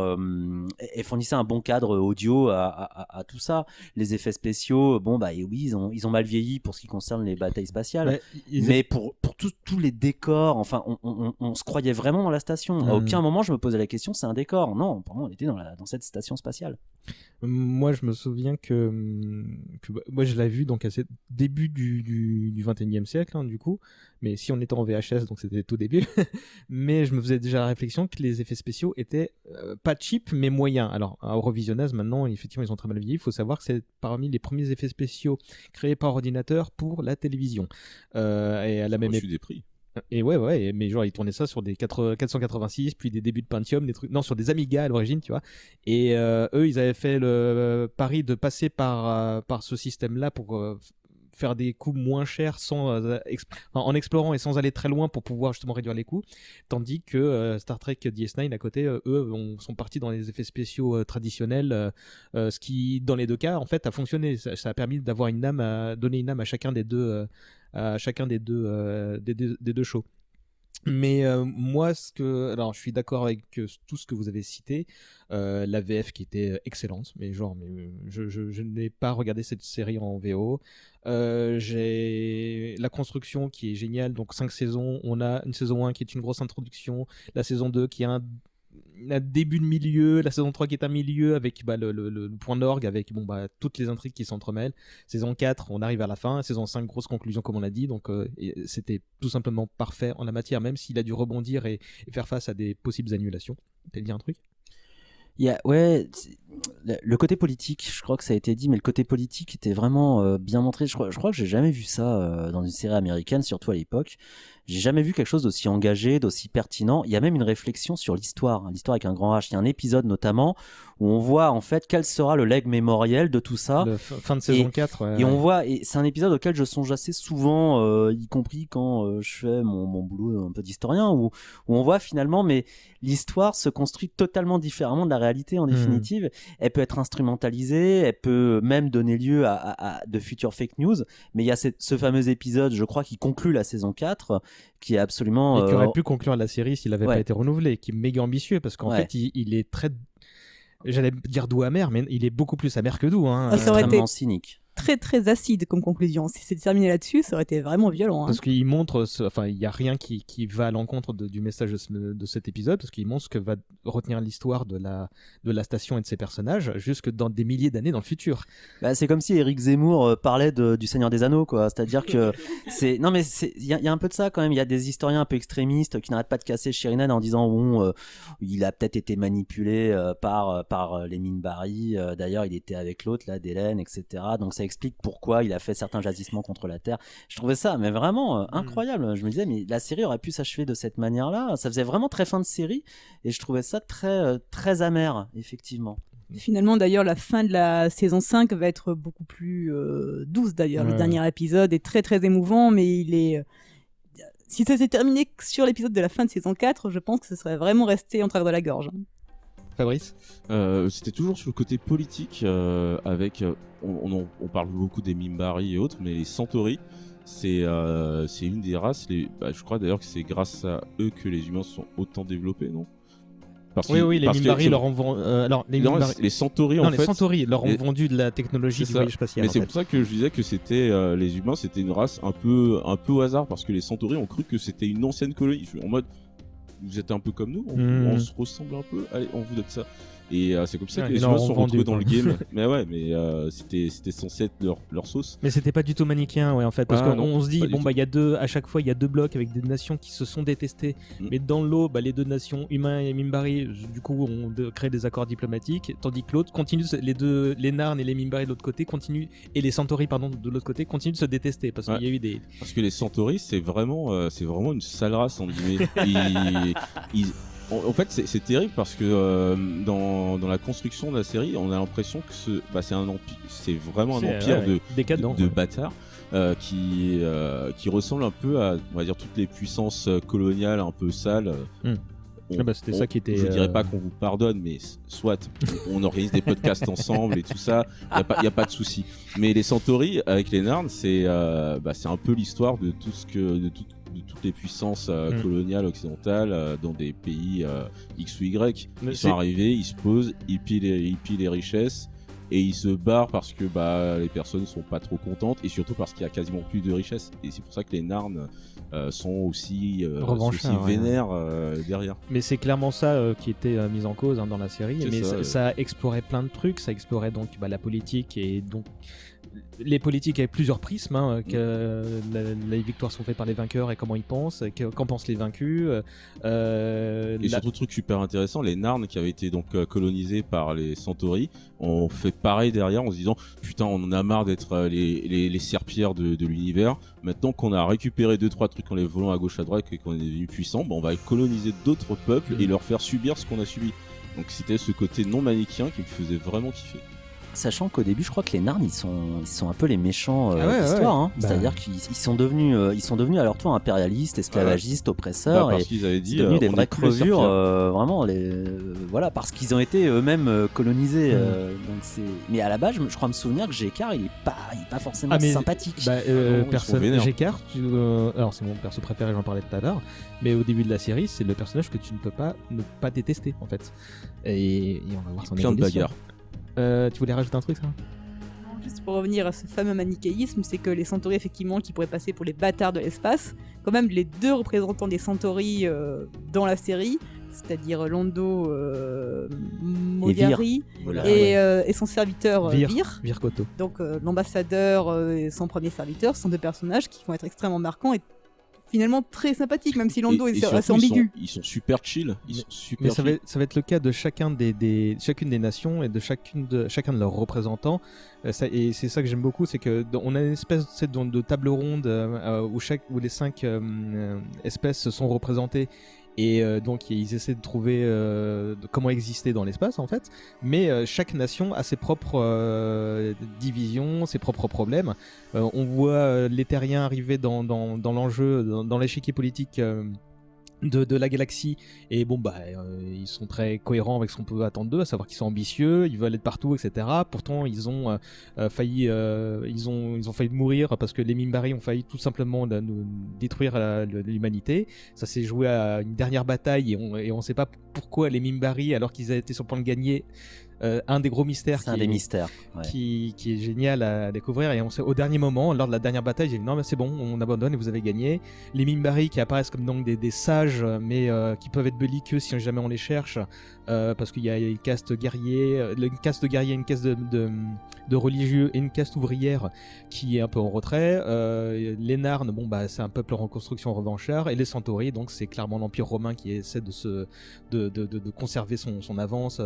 elle fournissait un bon cadre audio à tout ça. Les effets spéciaux, et oui, ils ont mal vieilli pour ce qui concerne les batailles spatiales. Mais pour tous les décors, enfin, on se croyait vraiment dans la station. À aucun moment je me posais la question, c'est un décor. Non, pour moi, on était dans cette station spatiale. Moi, je me souviens que moi, je l'ai vu donc à ce début du 21e siècle, du coup. Mais si on était en VHS, donc c'était tout début. Mais je me faisais déjà la réflexion que les effets spéciaux étaient pas cheap, mais moyens. Alors, au revisionnage, maintenant, effectivement, ils ont très mal vieilli. Il faut savoir que c'est parmi les premiers effets spéciaux créés par ordinateur pour la télévision. Et à la même époque. des prix. Et ouais, mais genre ils tournaient ça sur des 486, puis des débuts de Pentium, sur des Amiga à l'origine, tu vois. Et eux, ils avaient fait le pari de passer par ce système-là pour faire des coûts moins chers en explorant et sans aller très loin pour pouvoir justement réduire les coûts, tandis que Star Trek DS9 à côté, eux sont partis dans les effets spéciaux traditionnels, ce qui dans les deux cas en fait a fonctionné. Ça a permis d'avoir donner une âme à chacun des deux shows. Mais moi, alors je suis d'accord avec tout ce que vous avez cité, la VF qui était excellente, mais je n'ai pas regardé cette série en VO. J'ai la construction qui est géniale, donc 5 saisons. On a une saison 1 qui est une grosse introduction, la saison 2 qui est un début de milieu, la saison 3 qui est un milieu avec le point d'orgue avec toutes les intrigues qui s'entremêlent. Saison 4, on arrive à la fin. Saison 5, grosse conclusion comme on a dit. Donc c'était tout simplement parfait en la matière, même s'il a dû rebondir et faire face à des possibles annulations. T'as dit un truc ? Le côté politique, je crois que ça a été dit, mais le côté politique était vraiment bien montré. Je crois que j'ai jamais vu ça dans une série américaine, surtout à l'époque. J'ai jamais vu quelque chose d'aussi engagé, d'aussi pertinent. Il y a même une réflexion sur l'histoire avec un grand H. Il y a un épisode notamment où on voit en fait quel sera le leg mémoriel de tout ça. Fin de saison 4. Ouais, et on voit, et c'est un épisode auquel je songe assez souvent, y compris quand je fais mon boulot un peu d'historien, où on voit finalement, mais l'histoire se construit totalement différemment de la réalité en définitive. Elle peut être instrumentalisée, elle peut même donner lieu à de futures fake news, mais il y a ce fameux épisode, je crois, qui conclut la saison 4, qui est absolument... Et qui aurait pu conclure la série s'il n'avait pas été renouvelé, qui est méga ambitieux, parce qu'en fait, il est très... J'allais dire doux amer, mais il est beaucoup plus amer que doux. Extrêmement cynique. très très acide comme conclusion. Si c'était terminé là-dessus, ça aurait été vraiment violent. Parce qu'il montre, il n'y a rien qui va à l'encontre du message de cet épisode, parce qu'il montre ce que va retenir l'histoire de la station et de ses personnages, jusque dans des milliers d'années dans le futur. Bah, c'est comme si Éric Zemmour parlait du Seigneur des Anneaux, quoi. C'est-à-dire que il y a un peu de ça quand même. Il y a des historiens un peu extrémistes qui n'arrêtent pas de casser Sheridan en disant bon, il a peut-être été manipulé par les Minbari. D'ailleurs, il était avec l'autre là, d'Hélène, etc. Donc ça explique pourquoi il a fait certains agissements contre la Terre. Je trouvais ça mais vraiment incroyable. Je me disais mais la série aurait pu s'achever de cette manière-là. Ça faisait vraiment très fin de série et je trouvais ça très très amer, effectivement. Finalement, d'ailleurs, la fin de la saison 5 va être beaucoup plus douce, d'ailleurs. Le dernier épisode est très, très émouvant, mais il est... Si ça s'est terminé sur l'épisode de la fin de saison 4, je pense que ce serait vraiment resté en travers de la gorge. Fabrice ? C'était toujours sur le côté politique, avec... on parle beaucoup des Minbari et autres, mais les Centauri, c'est une des races... je crois d'ailleurs que c'est grâce à eux que les humains sont autant développés, non ? Oui, les Minbari leur ont vendu. Les Centauri, les Centauri leur ont vendu de la technologie du voyage spatial. Mais c'est pour ça que je disais que c'était les humains, c'était une race un peu au hasard, parce que les Centauri ont cru que c'était une ancienne colonie. Je suis en mode, vous êtes un peu comme nous, on se ressemble un peu. Allez, on vous donne ça. Et c'est comme ça que les humains se sont retrouvés dans le game. mais c'était censé être leur sauce. Mais c'était pas du tout manichéen, en fait, parce qu'on se dit à chaque fois il y a deux blocs avec des nations qui se sont détestées, mais dans l'eau, les deux nations, humains et Minbari, du coup ont créé des accords diplomatiques, tandis que l'autre continue, les Narn et les Minbari de l'autre côté continuent, et les Centauri de l'autre côté continuent de se détester, parce qu'il y a eu des... Parce que les Centauri c'est vraiment une sale race, en guillemets. En fait, c'est terrible parce que dans la construction de la série, on a l'impression que c'est un empire, c'est vraiment un empire de bâtards qui ressemble un peu à, on va dire, toutes les puissances coloniales un peu sales. C'était ça qui était. Je dirais pas qu'on vous pardonne, mais soit on organise des podcasts ensemble et tout ça, y a pas de souci. Mais les Centauri avec les Narn, c'est un peu l'histoire de de toutes les puissances coloniales occidentales dans des pays X ou Y. Ils sont arrivés, ils se posent, ils pillent les richesses et ils se barrent parce que les personnes sont pas trop contentes et surtout parce qu'il y a quasiment plus de richesses. Et c'est pour ça que les Narn sont aussi vénères derrière. Mais c'est clairement ça qui était mis en cause dans la série. Mais ça explorait plein de trucs. Ça explorait donc la politique et donc les politiques avec plusieurs prismes, que les victoires sont faites par les vainqueurs et comment ils pensent, qu'en pensent les vaincus. Et surtout, truc super intéressant, les Narn qui avaient été donc colonisés par les Centauri ont fait pareil derrière en se disant putain, on en a marre d'être les serpillères de l'univers. Maintenant qu'on a récupéré 2-3 trucs en les volant à gauche à droite et qu'on est devenu puissant, on va coloniser d'autres peuples et leur faire subir ce qu'on a subi. Donc c'était ce côté non manichéen qui me faisait vraiment kiffer. Sachant qu'au début, je crois que les Narn, ils sont un peu les méchants de l'histoire. C'est-à-dire qu'ils sont devenus à leur tour impérialistes, esclavagistes, oppresseurs, parce et qu'ils avaient dit, c'est devenu des vraies crevures, vraiment. Voilà, parce qu'ils ont été eux-mêmes colonisés. Mais à la base, je crois me souvenir que G'Kar, il est pas forcément sympathique. G'Kar, alors c'est mon perso préféré, j'en parlais tout à l'heure. Mais au début de la série, c'est le personnage que tu ne peux pas ne pas détester, en fait. Et on va voir son évolution. Plein de bagarres. Tu voulais rajouter un truc, ça ? Juste pour revenir à ce fameux manichéisme, c'est que les Centauri, effectivement, qui pourraient passer pour les bâtards de l'espace, quand même les deux représentants des Centauri dans la série, c'est-à-dire Londo Mollari et son serviteur Vir Koto. Donc l'ambassadeur et son premier serviteur sont deux personnages qui vont être extrêmement marquants et finalement très sympathique, même si Londo est assez ambigu. Ils sont super chill. Mais ça va être le cas de chacune des nations et de chacun de leurs représentants. Et c'est ça que j'aime beaucoup, c'est que on a une espèce de table ronde où les 5 espèces sont représentées. Et donc ils essaient de trouver comment exister dans l'espace, en fait, mais chaque nation a ses propres divisions, ses propres problèmes. On voit les Terriens arriver dans l'enjeu, dans l'échiquier politique de la galaxie, et ils sont très cohérents avec ce qu'on peut attendre d'eux, à savoir qu'ils sont ambitieux, ils veulent être partout, etc. Pourtant ils ont failli mourir parce que les Minbari ont failli tout simplement détruire l'humanité. Ça s'est joué à une dernière bataille et on sait pas pourquoi les Minbari, alors qu'ils étaient sur le point de gagner, un des gros mystères. C'est un des mystères. Ouais. Qui est génial à découvrir. Et au dernier moment, lors de la dernière bataille, j'ai dit non, mais c'est bon, on abandonne et vous avez gagné. Les Minbari qui apparaissent comme donc des sages, mais qui peuvent être belliqueux si jamais on les cherche, parce qu'il y a une caste guerrier, une caste de guerriers, une caste de religieux et une caste ouvrière qui est un peu en retrait. Les Narnes, bon bah c'est un peuple en reconstruction revanchard, et les Centauri, donc c'est clairement l'Empire romain qui essaie de conserver son avance.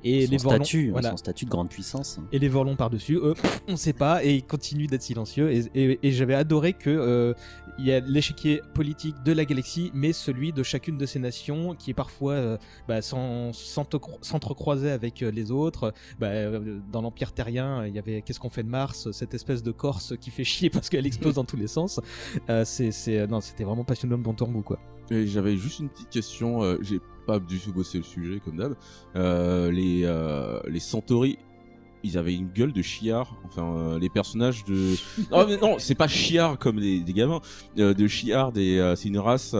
Et les statut, voilà. Son statut de grande puissance. Et les Vorlons par-dessus, eux, on sait pas, et ils continuent d'être silencieux. Et j'avais adoré que il y a l'échiquier politique de la galaxie, mais celui de chacune de ces nations, qui est parfois s'entrecroiser avec les autres. Dans l'Empire terrien, il y avait Qu'est-ce qu'on fait de Mars, cette espèce de Corse qui fait chier parce qu'elle explose dans tous les sens. C'était vraiment passionnant dans ton bout, quoi. Et j'avais juste une petite question, j'ai pas du tout bossé le sujet comme d'hab. Les Centauri, ils avaient une gueule de chiard. Enfin, les personnages de. Non, c'est pas chiard comme des gamins. De chiard, c'est une race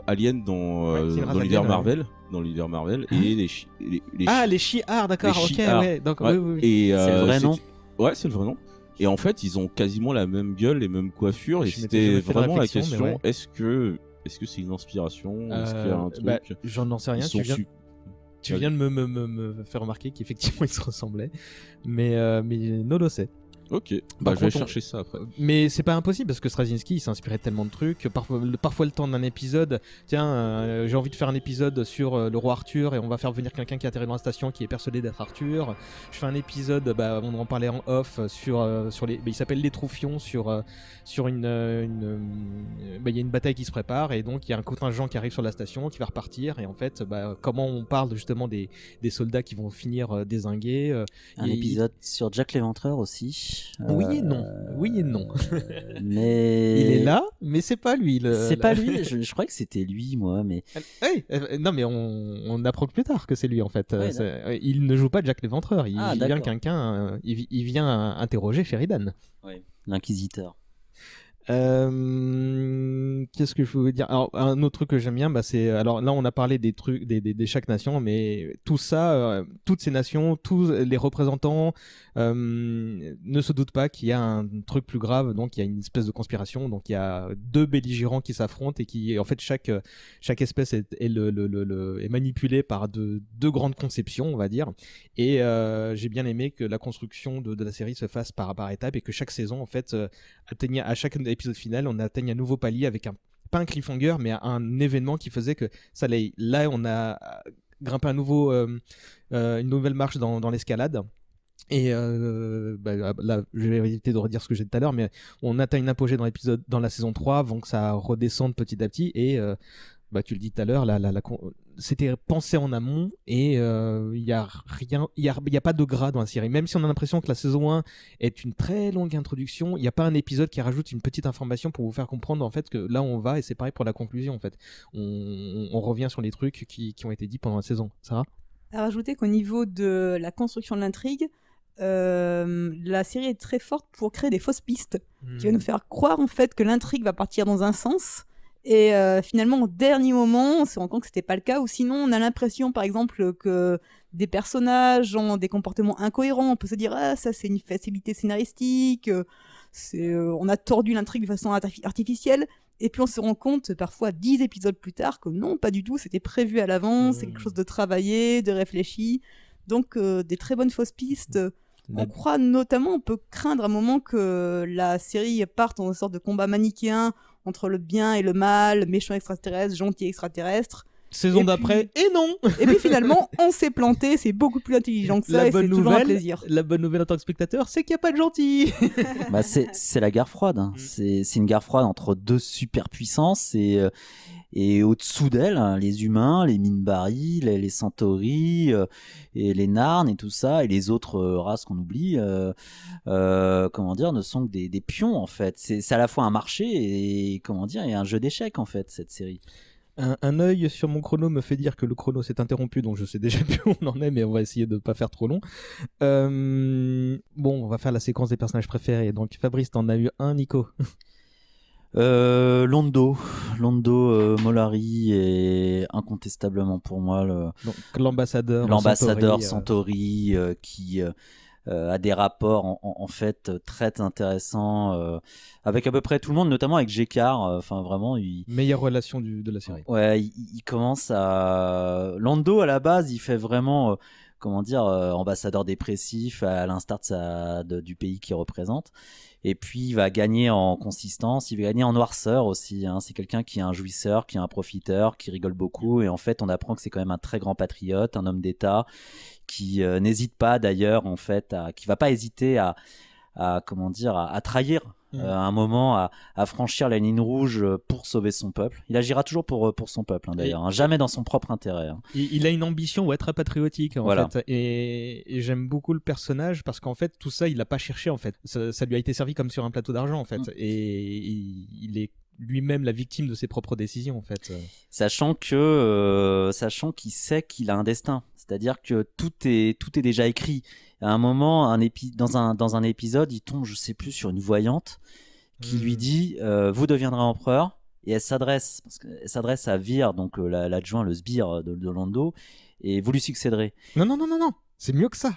alien dans l'univers Marvel. Dans l'univers Marvel. Et les chiards, d'accord, ok, ouais. Donc, ouais. Oui. Et, c'est le vrai nom. Ouais, c'est le vrai nom. Et en fait, ils ont quasiment la même gueule, les mêmes coiffures. Et c'était vraiment la question, ouais. Est-ce que c'est une inspiration? Est-ce qu'il y a un truc? J'en sais rien. Tu viens de me faire remarquer qu'effectivement ils se ressemblaient, mais Nolo sait. Ok, je vais chercher ça après. Mais c'est pas impossible parce que Straczynski il s'inspirait de tellement de trucs. Parfois le temps d'un épisode, tiens, j'ai envie de faire un épisode sur le roi Arthur et on va faire venir quelqu'un qui atterrit dans la station qui est persuadé d'être Arthur. Je fais un épisode, on en parlait en off sur les, il s'appelle Les Troufions, sur une il y a une bataille qui se prépare et donc il y a un contingent qui arrive sur la station qui va repartir et en fait comment on parle justement des soldats qui vont finir dézingués. Un épisode sur Jack l'Éventreur aussi. Oui et non. Mais il est là, mais c'est pas lui. C'est pas lui. Je crois que c'était lui, moi. Mais non, mais on apprend plus tard que c'est lui en fait. Ouais, il ne joue pas Jack l'Éventreur. Il vient quelqu'un. Il vient interroger Sheridan. Oui, l'inquisiteur. Qu'est-ce que je veux dire? Alors, un autre truc que j'aime bien, c'est alors là on a parlé des trucs des chaque nation, mais tout ça, toutes ces nations, tous les représentants ne se doutent pas qu'il y a un truc plus grave. Donc il y a une espèce de conspiration. Donc il y a deux belligérants qui s'affrontent et qui en fait chaque espèce est manipulée par deux grandes conceptions, on va dire. Et j'ai bien aimé que la construction de la série se fasse par étapes et que chaque saison en fait atteignait à chaque épisode final, on atteigne un nouveau palier avec pas un cliffhanger, mais un événement qui faisait que ça allait. Là, on a grimpé une nouvelle marche dans l'escalade. Et là, je vais éviter de redire ce que j'ai dit tout à l'heure, mais on atteint une apogée dans la saison 3 avant que ça redescende petit à petit. Et tu le dis tout à l'heure, c'était pensé en amont et il y a rien, il y a pas de gras dans la série. Même si on a l'impression que la saison 1 est une très longue introduction, il n'y a pas un épisode qui rajoute une petite information pour vous faire comprendre en fait que là on va, et c'est pareil pour la conclusion en fait. On revient sur les trucs qui ont été dits pendant la saison. Sarah ? À rajouter qu'au niveau de la construction de l'intrigue, la série est très forte pour créer des fausses pistes qui va nous faire croire en fait que l'intrigue va partir dans un sens. Et finalement, au dernier moment, on se rend compte que c'était pas le cas. Ou sinon, on a l'impression, par exemple, que des personnages ont des comportements incohérents. On peut se dire, ça c'est une facilité scénaristique. On a tordu l'intrigue de façon artificielle. Et puis on se rend compte, parfois 10 épisodes plus tard, que non, pas du tout. C'était prévu à l'avance. C'est quelque chose de travaillé, de réfléchi. Donc des très bonnes fausses pistes. On croit notamment, on peut craindre un moment que la série parte en une sorte de combat manichéen entre le bien et le mal, méchant extraterrestre, gentil extraterrestre. Saison d'après, et non. Et puis finalement, on s'est planté, c'est beaucoup plus intelligent que ça, et c'est toujours un plaisir. La bonne nouvelle en tant que spectateur, c'est qu'il n'y a pas de gentils. C'est la guerre froide. Hein. C'est une guerre froide entre deux superpuissances et au-dessous d'elle, les humains, les Minbari, les Centauri, et les Narnes et tout ça, et les autres races qu'on oublie, ne sont que des pions en fait. C'est à la fois un marché et un jeu d'échecs en fait, cette série. Un œil sur mon chrono me fait dire que le chrono s'est interrompu, donc je sais déjà plus où on en est, mais on va essayer de ne pas faire trop long. On va faire la séquence des personnages préférés. Donc Fabrice, t'en as eu un, Nico? Londo Mollari est incontestablement pour moi Donc, l'ambassadeur Santori, qui a des rapports en fait très intéressants avec à peu près tout le monde, notamment avec Gekar. Enfin vraiment, meilleure relation de la série. Ouais, il commence à Lando à la base, il fait vraiment ambassadeur dépressif à l'instar du pays qu'il représente. Et puis il va gagner en consistance, il va gagner en noirceur aussi. C'est quelqu'un qui est un jouisseur, qui est un profiteur, qui rigole beaucoup. Et en fait, on apprend que c'est quand même un très grand patriote, un homme d'État qui n'hésite pas d'ailleurs, en fait, qui va pas hésiter à trahir à un moment, à franchir la ligne rouge pour sauver son peuple. Il agira toujours pour son peuple, d'ailleurs, jamais dans son propre intérêt. Il a une ambition très patriotique, en fait. Et j'aime beaucoup le personnage parce qu'en fait, tout ça, il l'a pas cherché, en fait. Ça lui a été servi comme sur un plateau d'argent, en fait. Et il est lui-même la victime de ses propres décisions, en fait. Sachant qu'il sait qu'il a un destin. C'est-à-dire que tout est déjà écrit. À un moment, dans un épisode, il tombe, je sais plus, sur une voyante qui lui dit vous deviendrez empereur. Et elle s'adresse à Vir, donc l'adjoint, le sbire de Lando, et vous lui succéderez. Non, c'est mieux que ça.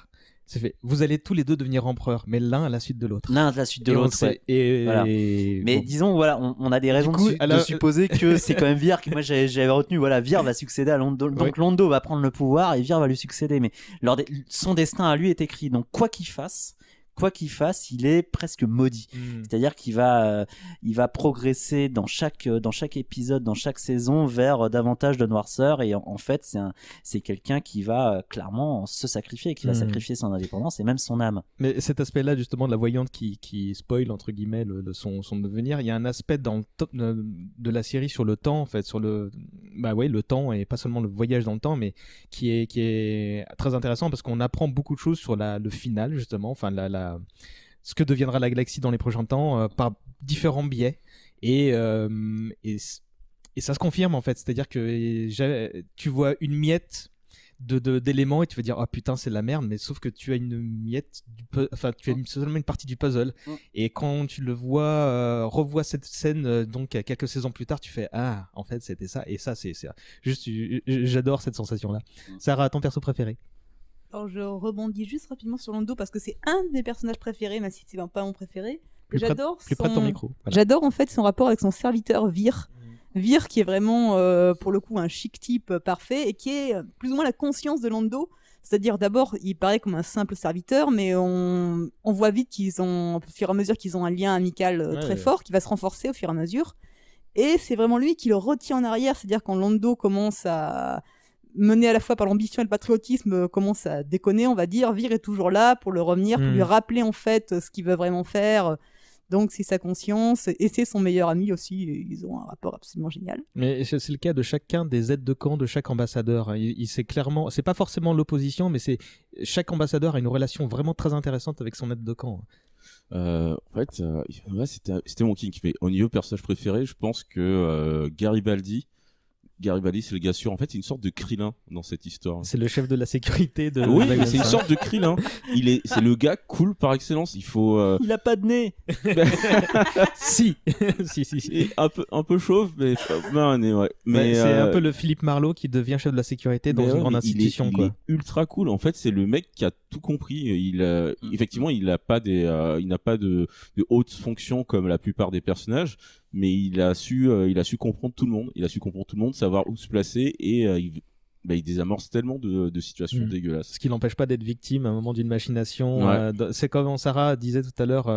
C'est fait. Vous allez tous les deux devenir empereurs, mais l'un à la suite de l'autre. L'un à la suite de l'autre. Voilà. Mais bon. Disons, voilà, on a des raisons de supposer que c'est quand même Vir que moi j'avais retenu. Voilà, Vir va succéder à Lando. Donc Lando va prendre le pouvoir et Vir va lui succéder. Mais son destin à lui est écrit. Donc quoi qu'il fasse, il est presque maudit. C'est-à-dire qu'il va progresser dans chaque épisode, dans chaque saison, vers davantage de noirceur. Et en fait, c'est quelqu'un qui va clairement se sacrifier, qui va sacrifier son indépendance et même son âme. Mais cet aspect-là, justement, de la voyante qui spoil, entre guillemets, son devenir, il y a un aspect dans le top de la série sur le temps, en fait, sur le temps, et pas seulement le voyage dans le temps, mais qui est très intéressant parce qu'on apprend beaucoup de choses sur le final, justement, enfin, ce que deviendra la galaxie dans les prochains temps par différents biais et ça se confirme, en fait, c'est-à-dire que tu vois une miette d'éléments et tu vas dire oh putain c'est la merde, mais sauf que tu as une miette tu as seulement une partie du puzzle et quand tu le revois cette scène donc quelques saisons plus tard, tu fais ah en fait c'était ça, et ça c'est juste j'adore cette sensation là. Sarah, ton perso préféré? Alors je rebondis juste rapidement sur Lando parce que c'est un de mes personnages préférés, même si c'est pas mon préféré. J'adore plus près de ton micro. Voilà. J'adore en fait son rapport avec son serviteur Vir. Vir qui est vraiment pour le coup un chic type parfait et qui est plus ou moins la conscience de Lando. C'est-à-dire d'abord il paraît comme un simple serviteur, mais on voit vite au fur et à mesure qu'ils ont un lien amical très fort qui va se renforcer au fur et à mesure. Et c'est vraiment lui qui le retient en arrière. C'est-à-dire quand Lando commence à mené à la fois par l'ambition et le patriotisme, commence à déconner, on va dire, Vir est toujours là pour le revenir, pour lui rappeler en fait ce qu'il veut vraiment faire. Donc c'est sa conscience et c'est son meilleur ami aussi. Ils ont un rapport absolument génial. Mais c'est le cas de chacun des aides de camp de chaque ambassadeur. C'est clairement, c'est pas forcément l'opposition, mais chaque ambassadeur a une relation vraiment très intéressante avec son aide de camp. En fait, c'était mon king. Mais au niveau personnage préféré, je pense que Garibaldi, c'est le gars sûr. En fait, c'est une sorte de Krillin dans cette histoire. C'est le chef de la sécurité de. Oui, mais c'est une sorte de Krillin. C'est le gars cool par excellence. Il a pas de nez. Si. Un peu chauve, mais un nez, ouais. Mais c'est un peu le Philippe Marlowe qui devient chef de la sécurité dans une grande institution, il est ultra cool. En fait, c'est le mec qui a tout compris. Effectivement, il n'a pas de hautes fonctions comme la plupart des personnages. Mais il a su comprendre tout le monde, savoir où se placer et il désamorce tellement de situations dégueulasses. Ce qui l'empêche pas d'être victime à un moment d'une machination. Ouais. C'est comme Sarah disait tout à l'heure,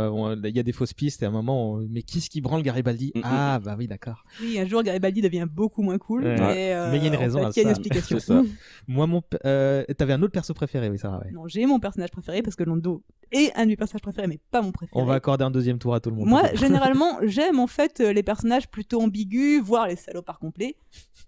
il y a des fausses pistes et à un moment, mais qui est-ce qui branle Garibaldi? Ah bah oui, d'accord. Oui, un jour Garibaldi devient beaucoup moins cool, mais il y a une raison à ça. Il y a une explication. C'est ça. Moi, t'avais un autre perso préféré, oui, Sarah. Ouais. Non, j'ai mon personnage préféré parce que Lando est un de mes personnages préférés, mais pas mon préféré. On va accorder un deuxième tour à tout le monde. Moi, généralement, j'aime en fait les personnages plutôt ambigus, voire les salopards complets.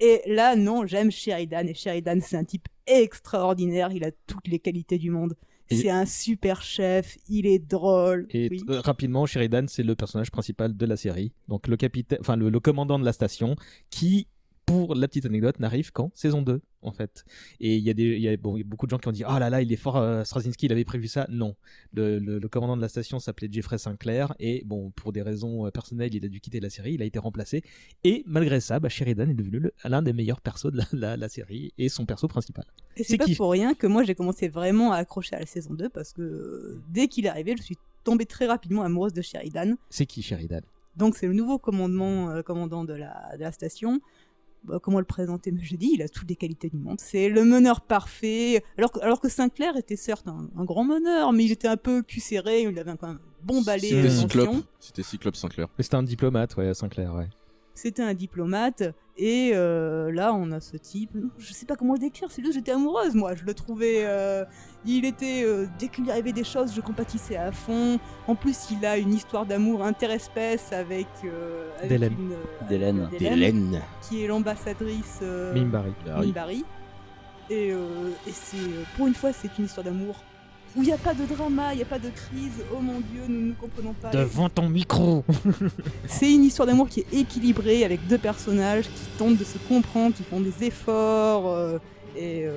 Et là, non, j'aime Sheridan. Et Sheridan, c'est un type extraordinaire. Il a toutes les qualités du monde. C'est un super chef. Il est drôle. Et rapidement, Sheridan, c'est le personnage principal de la série. Donc le capitaine, le commandant de la station, qui, pour la petite anecdote, n'arrive qu'en saison 2. en fait. Et il y a beaucoup de gens qui ont dit ah là là, il est fort, Straczynski, il avait prévu ça. Non, le commandant de la station s'appelait Jeffrey Sinclair et bon, pour des raisons personnelles, il a dû quitter la série, il a été remplacé. Et malgré ça, Sheridan est devenu l'un des meilleurs persos de la série et son perso principal. Et c'est pas pour rien que moi j'ai commencé vraiment à accrocher à la saison 2 parce que dès qu'il est arrivé, je suis tombée très rapidement amoureuse de Sheridan. C'est qui Sheridan ? Donc c'est le nouveau commandant de la station. Comment le présenter? Mais je dis, il a toutes les qualités du monde. C'est le meneur parfait. Alors que Sinclair était certes un grand meneur, mais il était un peu cul serré. Il avait quand même un bon balai. C'était Cyclope Sinclair. Mais c'était un diplomate, ouais, Sinclair, ouais. C'était un diplomate. Et là, on a ce type. Je sais pas comment le décrire. C'est lui, j'étais amoureuse, moi. Je le trouvais. Il était. Dès qu'il lui arrivait des choses, je compatissais à fond. En plus, il a une histoire d'amour interespèce avec Délène. Délène. Qui est l'ambassadrice Minbari. Et c'est. Pour une fois, c'est une histoire d'amour où il n'y a pas de drama, il n'y a pas de crise. Oh mon Dieu, nous ne comprenons pas. Devant ton micro. C'est une histoire d'amour qui est équilibrée avec deux personnages qui tentent de se comprendre, qui font des efforts. Et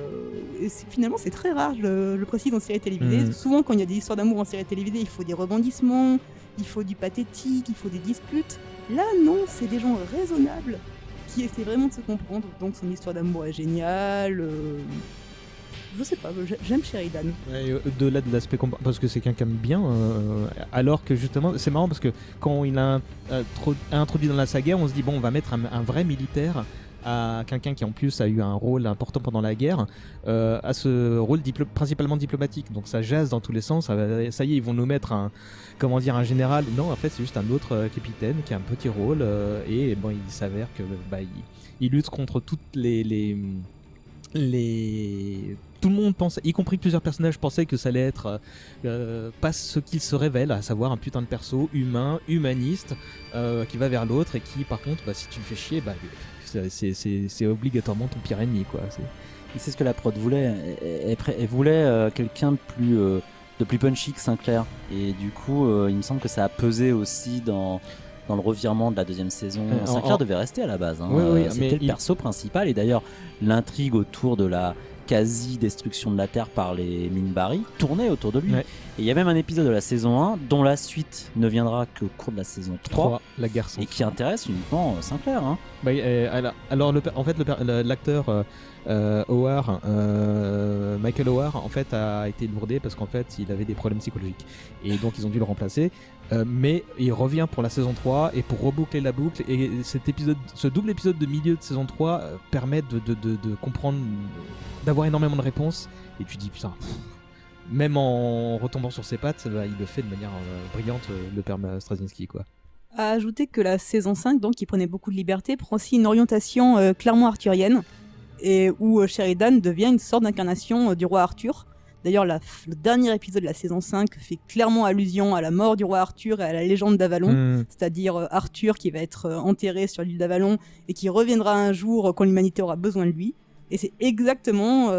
finalement, c'est très rare, je le précise, en série télévisée. Souvent, quand il y a des histoires d'amour en série télévisée, il faut des rebondissements, il faut du pathétique, il faut des disputes. Là, non, c'est des gens raisonnables qui essaient vraiment de se comprendre. Donc, son histoire d'amour est géniale. Je sais pas, j'aime Sheridan. Au-delà de l'aspect parce que c'est quelqu'un de bien, alors que justement, c'est marrant parce que quand il a introduit dans la saga, on se dit bon, on va mettre un vrai militaire à quelqu'un qui en plus a eu un rôle important pendant la guerre, à ce rôle principalement diplomatique. Donc ça jase dans tous les sens. Ça y est, ils vont nous mettre un général. Non, en fait, c'est juste un autre capitaine qui a un petit rôle et bon, il s'avère que il lutte contre toutes tout le monde pense, y compris plusieurs personnages pensaient que ça allait être pas ce qu'il se révèle, à savoir un putain de perso humain, humaniste, qui va vers l'autre et qui par contre, si tu le fais chier, c'est obligatoirement ton pire ennemi, quoi. C'est ce que la prod voulait. Elle voulait quelqu'un de plus punchy que Sinclair. Et du coup, il me semble que ça a pesé aussi dans le revirement de la deuxième saison. Sinclair devait rester à la base. C'était le perso principal. Et d'ailleurs, l'intrigue autour de la quasi-destruction de la Terre par les Minbari tournait autour de lui. Ouais. Et il y a même un épisode de la saison 1 dont la suite ne viendra qu'au cours de la saison 3 la guerre sans et qui intéresse uniquement Sinclair. Alors, en fait, l'acteur Howard, Michael Howard, en fait, a été lourdé parce qu'en fait, il avait des problèmes psychologiques. Et donc, ils ont dû le remplacer. Mais il revient pour la saison 3 et pour reboucler la boucle. Et ce double épisode de milieu de saison 3 permet de comprendre, d'avoir énormément de réponses. Et tu dis, putain, même en retombant sur ses pattes, il le fait de manière brillante, le père Straczynski, quoi. À ajouter que la saison 5, donc, qui prenait beaucoup de liberté, prend aussi une orientation clairement arthurienne, et où Sheridan devient une sorte d'incarnation du roi Arthur. D'ailleurs, le dernier épisode de la saison 5 fait clairement allusion à la mort du roi Arthur et à la légende d'Avalon, c'est-à-dire Arthur qui va être enterré sur l'île d'Avalon et qui reviendra un jour quand l'humanité aura besoin de lui. Et c'est exactement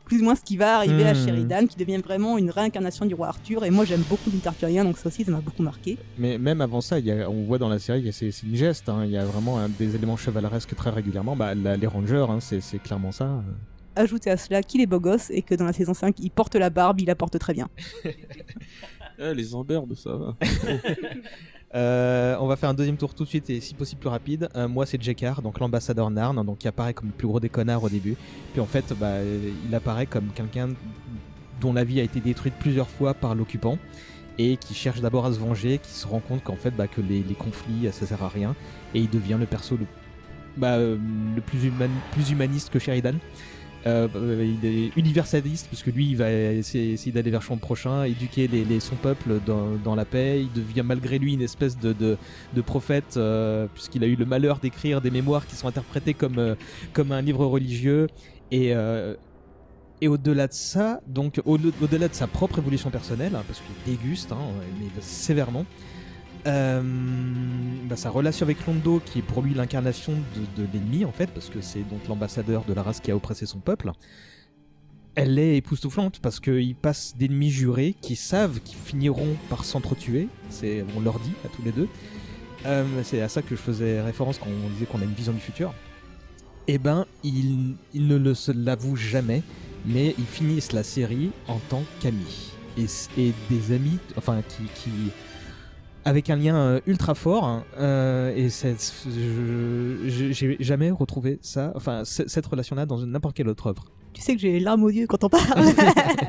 plus ou moins ce qui va arriver à Sheridan, qui devient vraiment une réincarnation du roi Arthur. Et moi, j'aime beaucoup le mythe arthurien, donc ça aussi, ça m'a beaucoup marqué. Mais même avant ça, on voit dans la série, c'est une geste, il y a vraiment des éléments chevaleresques très régulièrement. Les Rangers, c'est clairement ça. Ajouter à cela qu'il est beau gosse et que dans la saison 5, il porte la barbe, il la porte très bien. Les imberbes, ça va. On va faire un deuxième tour tout de suite et si possible plus rapide. Moi c'est Jekar, donc l'ambassadeur Narn, donc qui apparaît comme le plus gros des connards au début. Puis en fait il apparaît comme quelqu'un dont la vie a été détruite plusieurs fois par l'occupant et qui cherche d'abord à se venger, qui se rend compte qu'en fait que les conflits ça sert à rien et il devient le perso le plus humaniste que Sheridan. Il est universaliste parce que lui il va essayer d'aller vers son prochain, éduquer son peuple dans la paix. Il devient malgré lui une espèce de prophète puisqu'il a eu le malheur d'écrire des mémoires qui sont interprétées comme un livre religieux et au-delà de ça, donc au-delà de sa propre évolution personnelle, parce qu'il déguste mais sévèrement, sa relation avec Londo, qui est pour lui l'incarnation de l'ennemi en fait, parce que c'est donc l'ambassadeur de la race qui a oppressé son peuple, elle est époustouflante parce qu'il passe d'ennemis jurés qui savent qu'ils finiront par s'entretuer, on leur dit à tous les deux. C'est à ça que je faisais référence quand on disait qu'on a une vision du futur. eh ben, ils ne se l'avouent jamais, mais ils finissent la série en tant qu'amis. Et des amis, enfin, qui avec un lien ultra fort, hein, et j'ai jamais retrouvé ça, enfin, cette relation-là dans n'importe quelle autre œuvre. Tu sais que j'ai les larmes aux yeux quand on parle.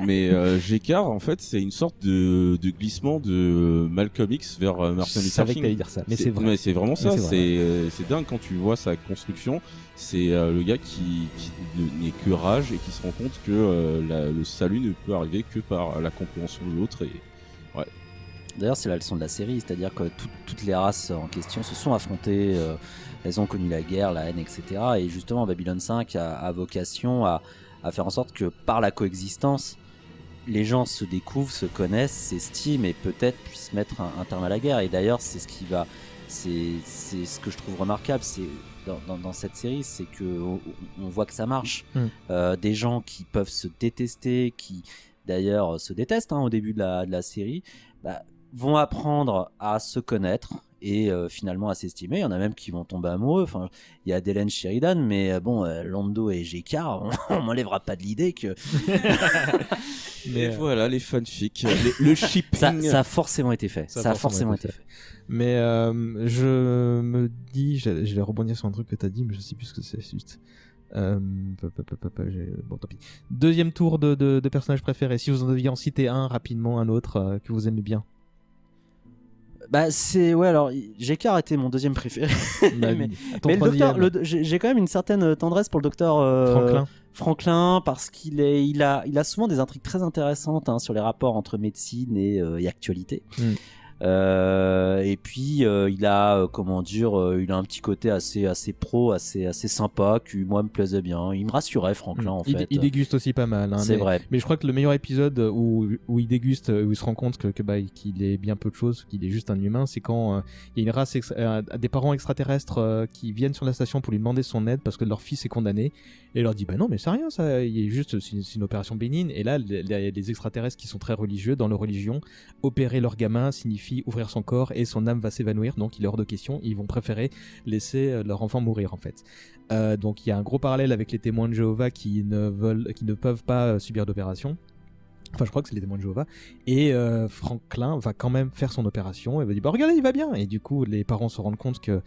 Mais Gécart, en fait, c'est une sorte de glissement de Malcolm X vers Martin Luther King. Je savais que t'allais dire ça, mais c'est vrai. Mais c'est vraiment ça. C'est C'est dingue quand tu vois sa construction. C'est le gars qui n'est que rage et qui se rend compte que le salut ne peut arriver que par la compréhension de l'autre. Et ouais. D'ailleurs, c'est la leçon de la série, c'est-à-dire que toutes les races en question se sont affrontées, elles ont connu la guerre, la haine, etc. Et justement, Babylone 5 a vocation à faire en sorte que par la coexistence, les gens se découvrent, se connaissent, s'estiment et peut-être puissent mettre un terme à la guerre. Et d'ailleurs, c'est ce que je trouve remarquable, c'est dans cette série, c'est que on voit que ça marche. Des gens qui peuvent se détester, qui d'ailleurs se détestent au début de la série, vont apprendre à se connaître et finalement à s'estimer. Il y en a même qui vont tomber amoureux. Enfin, il y a Dylan Sheridan, mais bon, Lando et Gécart, on m'enlèvera pas de l'idée que... Mais voilà, les fanfics, le shipping. Ça a forcément été fait. Ça a forcément été fait. Mais je me dis, je vais rebondir sur un truc que tu as dit, mais je sais plus ce que c'est juste. Bon, tant pis. Deuxième tour de personnages préférés. Si vous en deviez en citer un rapidement, un autre que vous aimez bien. Alors Gécart était mon deuxième préféré. mais le docteur, j'ai quand même une certaine tendresse pour le docteur Franklin parce qu'il a souvent des intrigues très intéressantes sur les rapports entre médecine et actualité. Et puis il a il a un petit côté assez pro, assez sympa qui moi me plaisait bien. Il me rassurait Franklin en fait. Il déguste aussi pas mal. C'est vrai. Mais je crois que le meilleur épisode où il déguste, où il se rend compte qu'il est bien peu de choses, qu'il est juste un humain, c'est quand il y a une race, des parents extraterrestres qui viennent sur la station pour lui demander son aide parce que leur fils est condamné. Et il leur dit non mais c'est rien ça, il est juste c'est une opération bénigne. Et là il y a des extraterrestres qui sont très religieux. Dans leur religion, opérer leur gamin signifie ouvrir son corps et son âme va s'évanouir, donc il est hors de question, ils vont préférer laisser leur enfant mourir en fait. Donc il y a un gros parallèle avec les témoins de Jéhovah qui ne peuvent pas subir d'opération. Enfin, je crois que c'est les témoins de Jéhovah. Et Franklin va quand même faire son opération et va dire regardez, il va bien. Et du coup, les parents se rendent compte que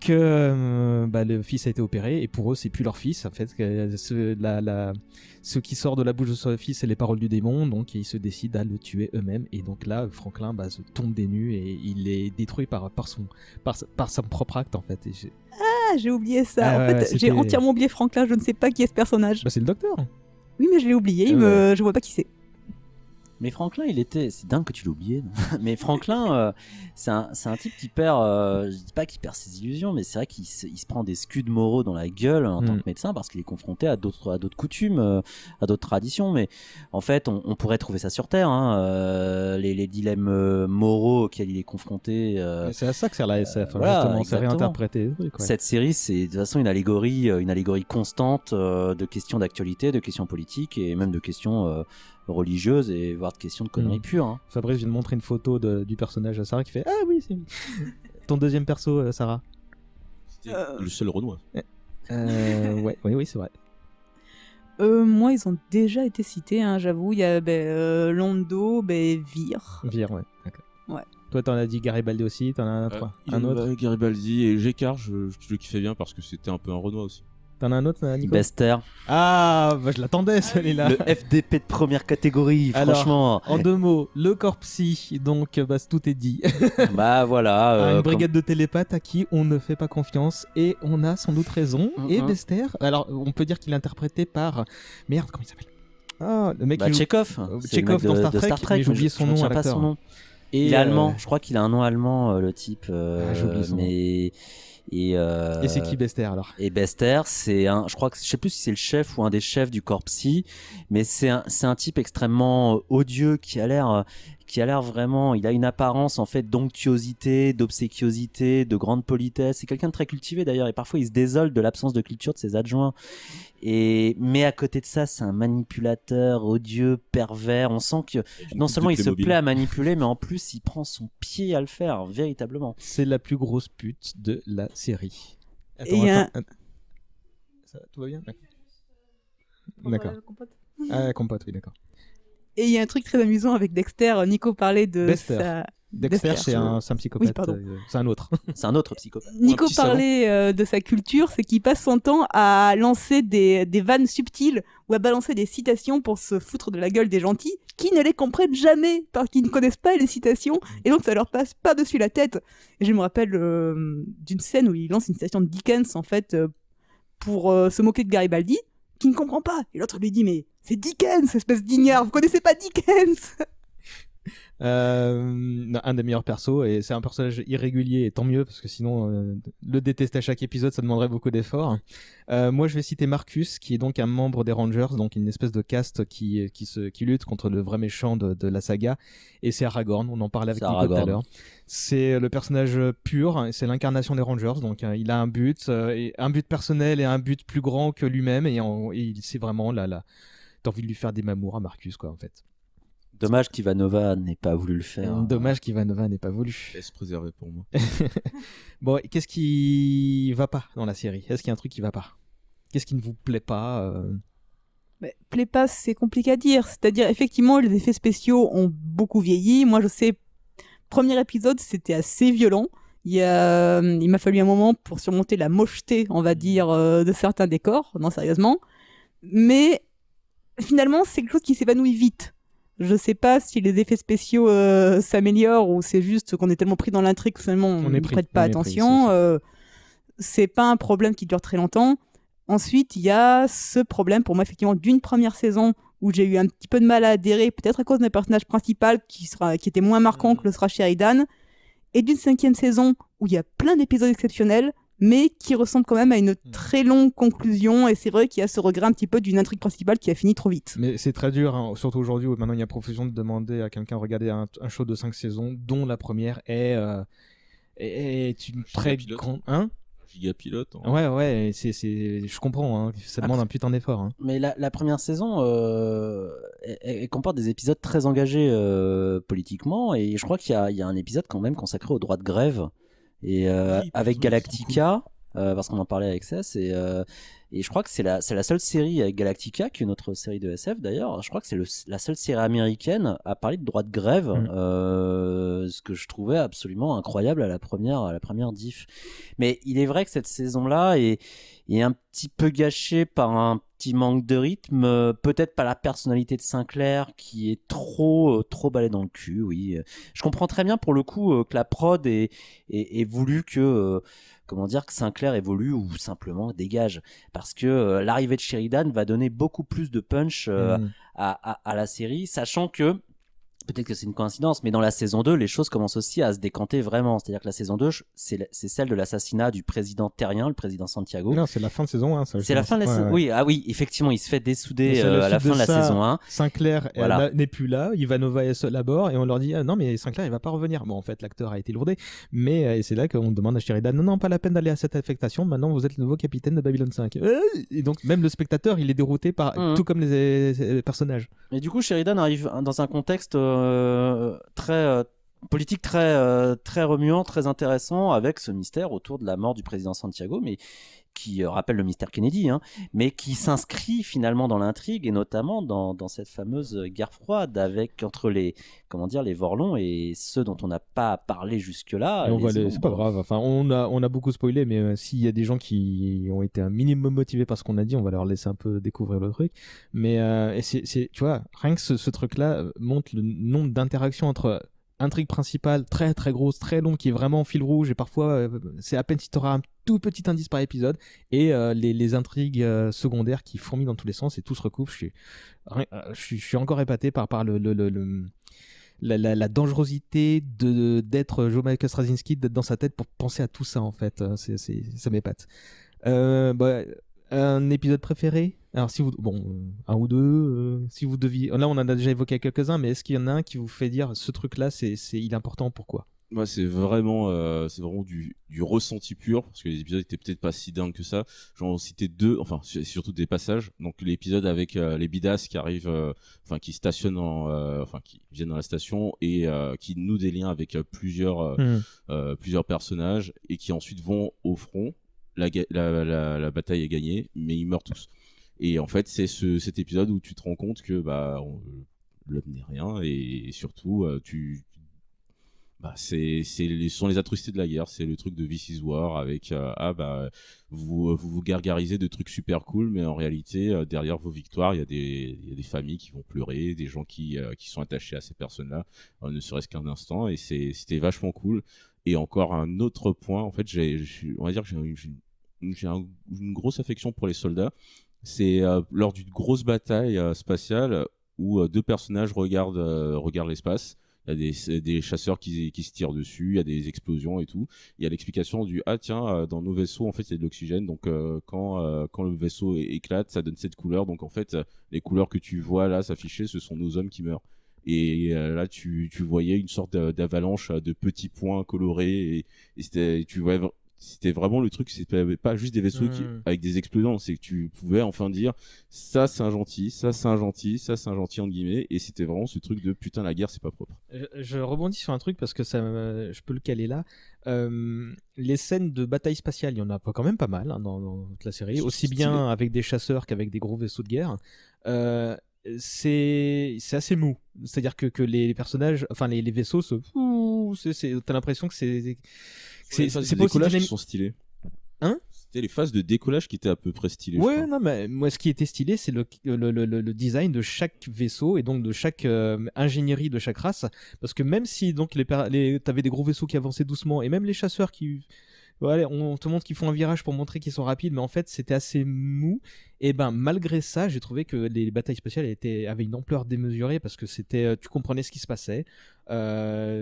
le fils a été opéré et pour eux, c'est plus leur fils. En fait, ce qui sort de la bouche de son fils, c'est les paroles du démon. Donc, ils se décident à le tuer eux-mêmes. Et donc là, Franklin se tombe des nues et il est détruit par son propre acte en fait. J'ai oublié ça. J'ai entièrement oublié Franklin. Je ne sais pas qui est ce personnage. C'est le docteur. Oui, mais je l'ai oublié. Je vois pas qui c'est. Mais Franklin, c'est dingue que tu l'aies oublié. Non mais Franklin, c'est un type qui perd, je dis pas qu'il perd ses illusions, mais c'est vrai qu'il se prend des scuds moraux dans la gueule en tant que médecin parce qu'il est confronté à d'autres coutumes, à d'autres traditions. Mais en fait, on pourrait trouver ça sur Terre, les dilemmes moraux auxquels il est confronté. C'est à ça que sert la SF, justement, c'est réinterpréter. Cette série, c'est de toute façon une allégorie constante de questions d'actualité, de questions politiques et même de questions religieuses et voire de questions de conneries pures. Fabrice vient de montrer une photo du personnage à Sarah qui fait ah oui c'est lui. Ton deuxième perso Sarah. C'était le seul Renoir. Oui c'est vrai. Moi ils ont déjà été cités j'avoue, il y a Lando, Vir, ouais, d'accord. Ouais. Toi t'en as dit Garibaldi aussi, t'en as un autre. Garibaldi et Gécart, je le kiffais bien parce que c'était un peu un Renoir aussi. T'en as un autre, Nico? Bester. Je l'attendais celui-là. Le FDP de première catégorie, franchement. En 2 mots, le corps psy, donc tout est dit. Voilà. Une brigade de télépathes à qui on ne fait pas confiance et on a sans doute raison. Et Bester, alors on peut dire qu'il est interprété par... Merde, comment il s'appelle? Le mec Tchekhov. Tchekhov dans Star Trek, mais j'ai oublié son nom à l'acteur. Il est allemand, je crois qu'il a un nom allemand, le type. J'ai oublié son nom. Et c'est qui Bester alors? Et Bester, je sais plus si c'est le chef ou un des chefs du corps psy, mais c'est un type extrêmement odieux qui a l'air vraiment, il a une apparence en fait d'onctuosité, d'obséquiosité, de grande politesse. C'est quelqu'un de très cultivé d'ailleurs et parfois il se désole de l'absence de culture de ses adjoints. Mais à côté de ça, c'est un manipulateur odieux, pervers. On sent que non seulement il se plaît à manipuler, mais en plus il prend son pied à le faire, véritablement. C'est la plus grosse pute de la série. Attends, ça va, tout va bien? D'accord. Compote, oui, d'accord. Et il y a un truc très amusant avec Dexter. Nico parlait de Dexter, c'est un psychopathe. Oui, pardon. C'est un autre. C'est un autre psychopathe. Nico parlait de sa culture, c'est qu'il passe son temps à lancer des vannes subtiles ou à balancer des citations pour se foutre de la gueule des gentils qui ne les comprennent jamais parce qu'ils ne connaissent pas les citations et donc ça leur passe pas dessus la tête. Et je me rappelle d'une scène où il lance une citation de Dickens en fait pour se moquer de Garibaldi qui ne comprend pas. Et l'autre lui dit mais c'est Dickens, espèce d'ignare, vous connaissez pas Dickens? Un des meilleurs persos, et c'est un personnage irrégulier, et tant mieux parce que sinon le détester à chaque épisode ça demanderait beaucoup d'efforts. Moi je vais citer Marcus, qui est donc un membre des Rangers, donc une espèce de caste qui lutte contre le vrai méchant de la saga, et c'est Aragorn, on en parlait avec Nico tout à l'heure. C'est le personnage pur, c'est l'incarnation des Rangers, donc il a un but personnel et un but plus grand que lui-même, et c'est vraiment là t'as envie de lui faire des mamours à Marcus quoi en fait. Dommage qu'Ivanova n'ait pas voulu le faire. Dommage qu'Ivanova n'ait pas voulu. Laisse préserver pour moi. Bon, qu'est-ce qui va pas dans la série? Est-ce qu'il y a un truc qui va pas? Qu'est-ce qui ne vous plaît pas Plaît pas, c'est compliqué à dire. C'est-à-dire, effectivement, les effets spéciaux ont beaucoup vieilli. Moi, je sais, premier épisode, c'était assez violent. Il m'a fallu un moment pour surmonter la mocheté, on va dire, de certains décors. Non, sérieusement. Mais finalement, c'est quelque chose qui s'évanouit vite. Je sais pas si les effets spéciaux s'améliorent ou c'est juste qu'on est tellement pris dans l'intrigue que finalement on ne prête pas attention. C'est pas un problème qui dure très longtemps. Ensuite, il y a ce problème pour moi effectivement d'une première saison où j'ai eu un petit peu de mal à adhérer, peut-être à cause d'un personnage principal qui était moins marquant que le sera Sheridan, et d'une 5e saison où il y a plein d'épisodes exceptionnels mais qui ressemble quand même à une très longue conclusion, et c'est vrai qu'il y a ce regret un petit peu d'une intrigue principale qui a fini trop vite. Mais c'est très dur, hein, surtout aujourd'hui où maintenant il y a profusion de demander à quelqu'un de regarder un show de 5 saisons, dont la première est une très grande... Gigapilote. Ouais, je comprends, hein, ça demande un putain d'effort. Hein. Mais la première saison, elle comporte des épisodes très engagés politiquement, et je crois qu'il y a un épisode quand même consacré au droit de grève. Et avec Galactica, parce qu'on en parlait avec Cess, et je crois que c'est la seule série avec Galactica, qui est notre série de SF d'ailleurs, je crois que c'est la seule série américaine à parler de droit de grève, ce que je trouvais absolument incroyable à la première diff. Mais il est vrai que cette saison-là est un petit peu gâchée par un petit manque de rythme, peut-être pas la personnalité de Sinclair qui est trop balai dans le cul, oui. Je comprends très bien pour le coup que la prod ait voulu que que Sinclair évolue ou simplement dégage, parce que l'arrivée de Sheridan va donner beaucoup plus de punch à la série, sachant que peut-être que c'est une coïncidence, mais dans la saison 2, les choses commencent aussi à se décanter vraiment. C'est-à-dire que la saison 2, c'est celle de l'assassinat du président terrien, le président Santiago. Non, c'est la fin de saison 1. C'est la fin de la saison 1. Oui, oui, effectivement, il se fait dessouder à la fin de la saison 1. Sinclair n'est plus là, Ivanova est seul à bord, et on leur dit non, mais Sinclair, il va pas revenir. Bon, en fait, l'acteur a été lourdé, mais c'est là qu'on demande à Sheridan non, pas la peine d'aller à cette affectation, maintenant vous êtes le nouveau capitaine de Babylon 5. Et donc, même le spectateur, il est dérouté par tout comme les personnages. Et du coup, Sheridan arrive dans un contexte très politique, très remuant, très intéressant, avec ce mystère autour de la mort du président Santiago, mais qui rappelle le mystère Kennedy, mais qui s'inscrit finalement dans l'intrigue, et notamment dans cette fameuse guerre froide entre les Vorlons et ceux dont on n'a pas parlé jusque-là. C'est pas grave, enfin, on a beaucoup spoilé, mais s'il y a des gens qui ont été un minimum motivés par ce qu'on a dit, on va leur laisser un peu découvrir le truc. Mais tu vois, rien que ce truc-là montre le nombre d'interactions entre intrigue principale très très grosse, très longue, qui est vraiment en fil rouge, et parfois c'est à peine si tu auras un tout petit indice par épisode, et les intrigues secondaires qui fourmillent dans tous les sens et tout se recoupe. Je suis encore épaté par la dangerosité d'être Joe Michael Straczynski, d'être dans sa tête pour penser à tout ça en fait. Ça m'épate. Un épisode préféré? Alors si un ou deux, si vous deviez... Là on en a déjà évoqué quelques-uns, mais est-ce qu'il y en a un qui vous fait dire ce truc-là, il est important, pourquoi? Moi c'est vraiment du ressenti pur, parce que les épisodes étaient peut-être pas si dingues que ça. J'en citais deux, enfin c'est surtout des passages. Donc l'épisode avec les bidas qui arrivent, qui stationnent qui viennent dans la station et qui nouent des liens avec plusieurs personnages et qui ensuite vont au front. la bataille est gagnée, mais ils meurent tous. Et en fait, c'est cet épisode où tu te rends compte que l'homme n'est rien, et surtout ce sont les atrocités de la guerre. C'est le truc de This is War avec vous gargarisez de trucs super cool, mais en réalité derrière vos victoires il y a des familles qui vont pleurer, des gens qui sont attachés à ces personnes-là, ne serait-ce qu'un instant, et c'était vachement cool. Et encore un autre point, en fait, on va dire que j'ai une grosse affection pour les soldats. C'est lors d'une grosse bataille spatiale où deux personnages regardent l'espace. Il y a des chasseurs qui se tirent dessus, il y a des explosions et tout. Il y a l'explication du dans nos vaisseaux en fait il y a de l'oxygène, donc quand le vaisseau éclate, ça donne cette couleur. Donc en fait les couleurs que tu vois là s'afficher, ce sont nos hommes qui meurent. Et là tu voyais une sorte d'avalanche de petits points colorés, et c'était vraiment le truc. C'était pas juste des vaisseaux avec des explosions, c'est que tu pouvais enfin dire ça c'est un gentil, ça c'est un gentil, ça c'est un gentil entre guillemets. Et c'était vraiment ce truc de putain, la guerre c'est pas propre. Je rebondis sur un truc parce que je peux le caler là. Les scènes de bataille spatiale, il y en a quand même pas mal dans toute la série, aussi bien avec des chasseurs qu'avec des gros vaisseaux de guerre. C'est assez mou, c'est-à-dire que les personnages, enfin les vaisseaux t'as l'impression que c'est pas aussi dynamique. Qui sont stylés. C'était les phases de décollage qui étaient à peu près stylées. Ouais, non, mais moi ce qui était stylé, c'est le design de chaque vaisseau, et donc de chaque ingénierie de chaque race, parce que même si donc t'avais des gros vaisseaux qui avançaient doucement, et même les chasseurs on te montre qu'ils font un virage pour montrer qu'ils sont rapides, mais en fait c'était assez mou. Et malgré ça, j'ai trouvé que les batailles spatiales avaient une ampleur démesurée, parce que tu comprenais ce qui se passait.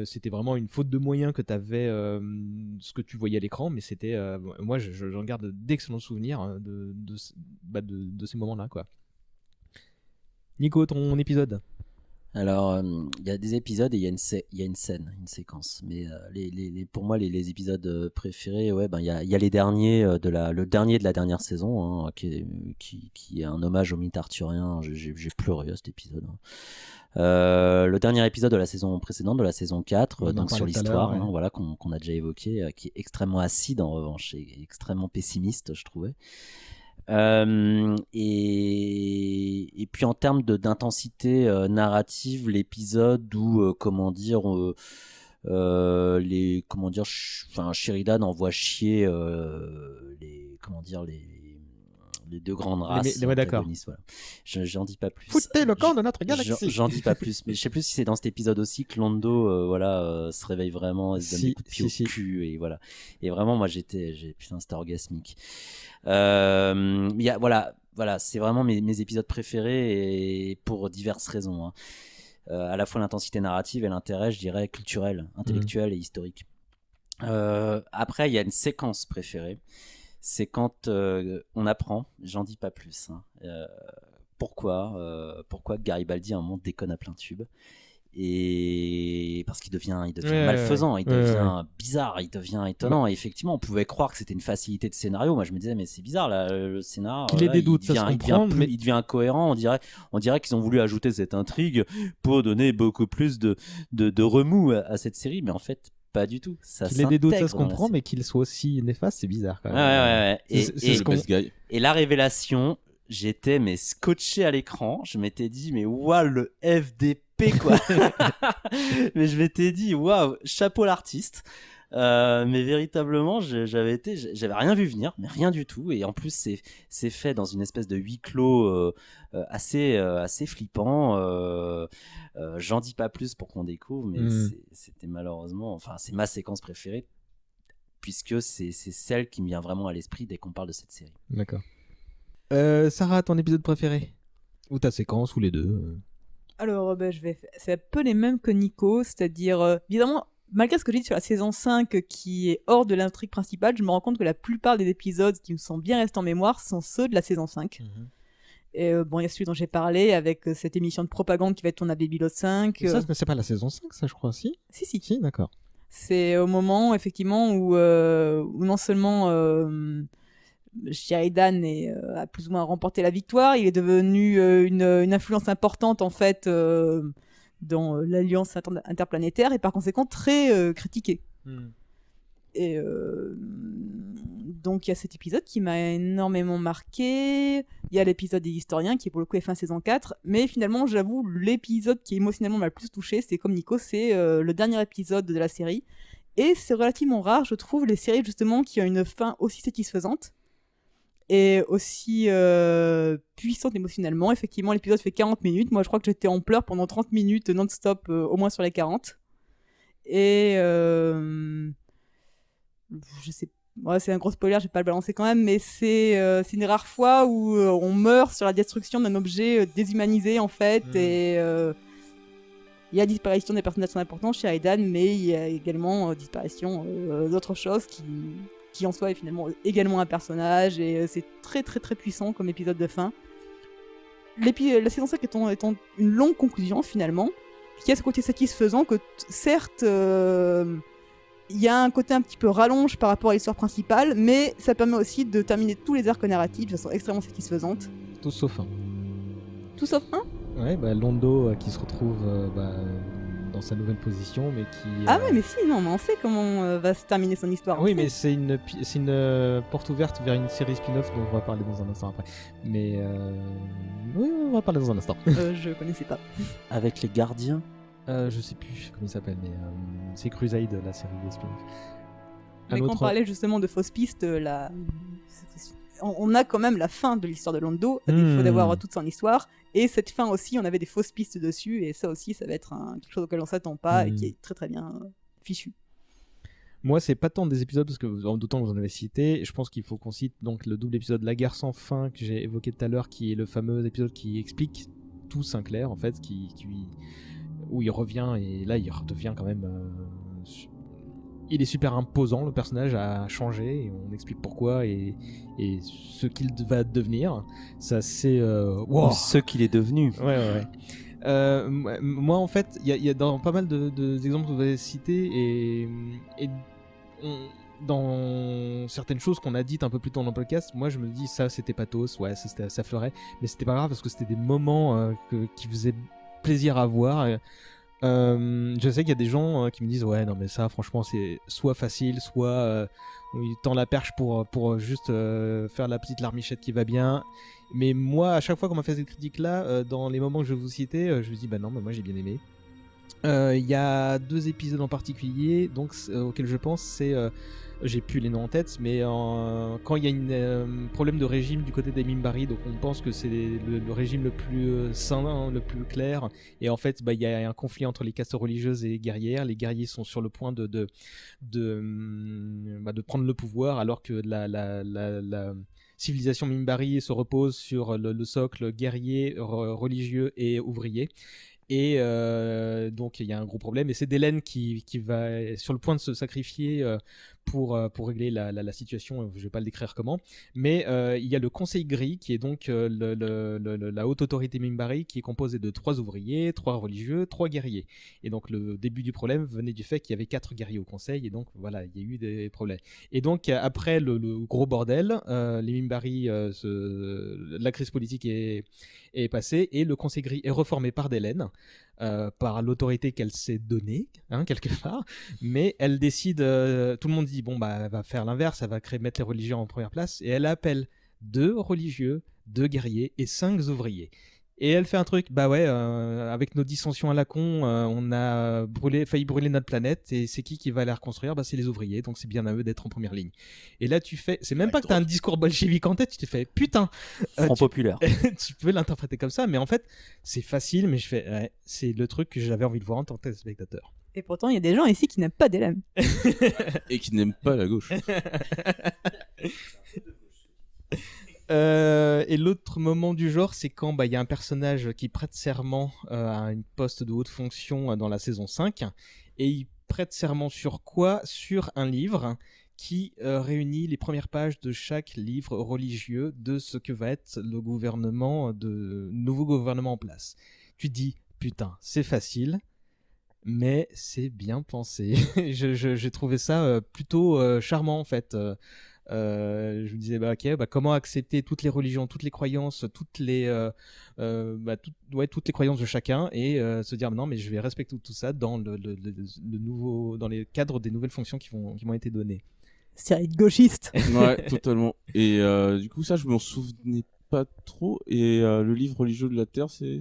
C'était vraiment une faute de moyens que t'avais ce que tu voyais à l'écran, mais c'était moi j'en garde d'excellents souvenirs de ces moments-là, quoi. Nico, ton épisode? Alors, il y a des épisodes et il y a une scène, une séquence. Mais pour moi, les épisodes préférés, il y a les derniers le dernier de la dernière saison, qui est un hommage au mythe arthurien. J'ai pleuré à cet épisode. Le dernier épisode de la saison précédente, de la saison 4, donc sur l'histoire, qu'on a déjà évoqué, qui est extrêmement acide en revanche, et extrêmement pessimiste, je trouvais. Et puis en termes d'intensité narrative, l'épisode où Sheridan envoie chier les deux grandes races. D'accord. Voilà. J'en dis pas plus. Foutez le camp de notre galaxie. J'en dis pas plus, mais je sais plus si c'est dans cet épisode aussi que Lando se réveille vraiment, se donne des coups de pied au cul, et voilà. Et vraiment, moi c'était orgasmique. C'est vraiment mes épisodes préférés, et pour diverses raisons. À la fois l'intensité narrative et l'intérêt, je dirais, culturel, intellectuel et historique. Après, il y a une séquence préférée. C'est quand on apprend, j'en dis pas plus, pourquoi Garibaldi à un moment déconne à plein tube. Et parce qu'il devient malfaisant, il devient bizarre, il devient étonnant. Et effectivement, on pouvait croire que c'était une facilité de scénario. Moi, je me disais, mais c'est bizarre là, le scénar. Il devient incohérent. On dirait qu'ils ont voulu ajouter cette intrigue pour donner beaucoup plus de remous à cette série, mais en fait, pas du tout. Qu'il ait des doutes, ça se comprend, mais qu'il soit aussi néfaste, c'est bizarre quand même. Ouais. Et la révélation, j'étais scotché à l'écran. Je m'étais dit, mais waouh, le FDP quoi. Mais je m'étais dit, waouh, chapeau l'artiste. Mais véritablement, j'avais rien vu venir, mais rien du tout. Et en plus, c'est fait dans une espèce de huis clos assez flippant. J'en dis pas plus pour qu'on découvre, mais c'était malheureusement, c'est ma séquence préférée, puisque c'est celle qui me vient vraiment à l'esprit dès qu'on parle de cette série. D'accord. Sarah, ton épisode préféré? Ou ta séquence, ou les deux? Alors, c'est un peu les mêmes que Nico, c'est-à-dire, évidemment, malgré ce que j'ai dit sur la saison 5 qui est hors de l'intrigue principale, je me rends compte que la plupart des épisodes qui me sont bien restés en mémoire sont ceux de la saison 5. Et il y a celui dont j'ai parlé avec cette émission de propagande qui va être tournée à Babylone 5. Ça, mais c'est pas la saison 5, ça, je crois, si? Si, d'accord. C'est au moment, effectivement, où non seulement Sheridan a plus ou moins remporté la victoire, il est devenu une influence importante, en fait, dans l'alliance interplanétaire, et par conséquent très critiqué. Et Donc il y a cet épisode qui m'a énormément marqué. Il y a l'épisode des historiens qui est pour le coup F1 saison 4. Mais finalement, j'avoue, l'épisode qui émotionnellement m'a le plus touché, c'est comme Nico, c'est le dernier épisode de la série. Et c'est relativement rare, je trouve, les séries justement qui ont une fin aussi satisfaisante et aussi puissante émotionnellement. Effectivement, l'épisode fait 40 minutes. Moi, je crois que j'étais en pleurs pendant 30 minutes non-stop, au moins sur les 40. Et je sais ouais, c'est un gros spoiler, je vais pas le balancer quand même, mais c'est une rare fois où on meurt sur la destruction d'un objet déshumanisé en fait, et il y a disparition des personnages importants chez Aidan, mais il y a également disparition d'autres choses qui en soi est finalement également un personnage, et c'est très très très puissant comme épisode de fin. La saison 5 étant une longue conclusion finalement, qui a ce côté satisfaisant que certes il y a un côté un petit peu rallonge par rapport à l'histoire principale, mais ça permet aussi de terminer tous les arcs narratifs de façon extrêmement satisfaisante. Tout sauf un. Tout sauf un ? Ouais, Londo qui se retrouve dans sa nouvelle position, mais qui... Ah ouais, mais si, non, mais on sait comment va se terminer son histoire. Oui, mais c'est une porte ouverte vers une série spin-off dont on va parler dans un instant après. Mais oui, on va parler dans un instant. Je connaissais pas. Avec les gardiens. Je sais plus comment il s'appelle, mais c'est Crusade, la série des spin-off. Mais quand on parlait justement de fausses pistes, on a quand même la fin de l'histoire de Londo, à défaut d'avoir toute son histoire, et cette fin aussi, on avait des fausses pistes dessus, et ça aussi, ça va être quelque chose auquel on s'attend pas, et qui est très très bien fichu. Moi, c'est pas tant des épisodes, parce que d'autant que vous en avez cité, je pense qu'il faut qu'on cite donc le double épisode La Guerre sans fin, que j'ai évoqué tout à l'heure, qui est le fameux épisode qui explique tout Sinclair, en fait, où il revient, et là il redevient quand même il est super imposant, le personnage a changé, et on explique pourquoi et ce qu'il va devenir. Ça c'est wow. Ce qu'il est devenu. Ouais. Moi en fait il y a dans pas mal d'exemples que vous avez cités, et dans certaines choses qu'on a dites un peu plus tôt dans le podcast, moi je me dis ça c'était pathos, ouais ça fleurait, mais c'était pas grave parce que c'était des moments qui faisaient plaisir à voir. Je sais qu'il y a des gens qui me disent ouais non mais ça franchement c'est soit facile, soit il tend la perche pour juste faire la petite larmichette qui va bien. Mais moi à chaque fois qu'on m'a fait cette critique là, dans les moments que je vais vous citer, je me dis bah non mais moi j'ai bien aimé. Il y a 2 épisodes en particulier donc auxquels je pense, c'est j'ai plus les noms en tête, mais quand il y a un problème de régime du côté des Minbari, donc on pense que c'est le régime le plus sain, le plus clair, et en fait il y a un conflit entre les castes religieuses et guerrières. Les guerriers sont sur le point de prendre le pouvoir, alors que la civilisation Minbari se repose sur le socle guerrier, religieux et ouvrier. Et donc il y a un gros problème, et c'est Delenn qui va sur le point de se sacrifier pour régler la situation. Je vais pas le décrire comment, mais il y a le Conseil Gris qui est donc la haute autorité Minbari, qui est composée de 3 ouvriers, 3 religieux, 3 guerriers. Et donc le début du problème venait du fait qu'il y avait 4 guerriers au Conseil, et donc voilà, il y a eu des problèmes. Et donc après le gros bordel, les Minbari, la crise politique est passée, et le Conseil Gris est reformé par Delenn, par l'autorité qu'elle s'est donnée, quelque part, mais elle décide, tout le monde dit bon bah elle va faire l'inverse, elle va mettre les religieux en première place, et elle appelle 2 religieux, 2 guerriers et 5 ouvriers. Et elle fait un truc, bah ouais, avec nos dissensions à la con, on a failli brûler notre planète, et c'est qui va la reconstruire ? Bah c'est les ouvriers, donc c'est bien à eux d'être en première ligne. Et là tu fais, c'est même pas que t'as un discours bolchevique en tête, tu te fais putain, Front populaire. Tu peux l'interpréter comme ça, mais en fait c'est facile, mais je fais, ouais, c'est le truc que j'avais envie de voir en tant que spectateur. Et pourtant il y a des gens ici qui n'aiment pas Delenn. Et qui n'aiment pas la gauche. Et l'autre moment du genre, c'est quand y a un personnage qui prête serment à une poste de haute fonction dans la saison 5, et il prête serment sur quoi ? Sur un livre qui réunit les premières pages de chaque livre religieux de ce que va être le nouveau gouvernement en place. Tu te dis, putain, c'est facile, mais c'est bien pensé. J'ai trouvé ça plutôt charmant en fait. Je me disais comment accepter toutes les religions, toutes les croyances, toutes les croyances de chacun, et se dire non mais je vais respecter tout ça dans le nouveau, dans les cadres des nouvelles fonctions qui m'ont été données. Série de gauchistes. Ouais, totalement. Et du coup, ça, je m'en souvenais pas trop. Et le livre religieux de la Terre, c'est...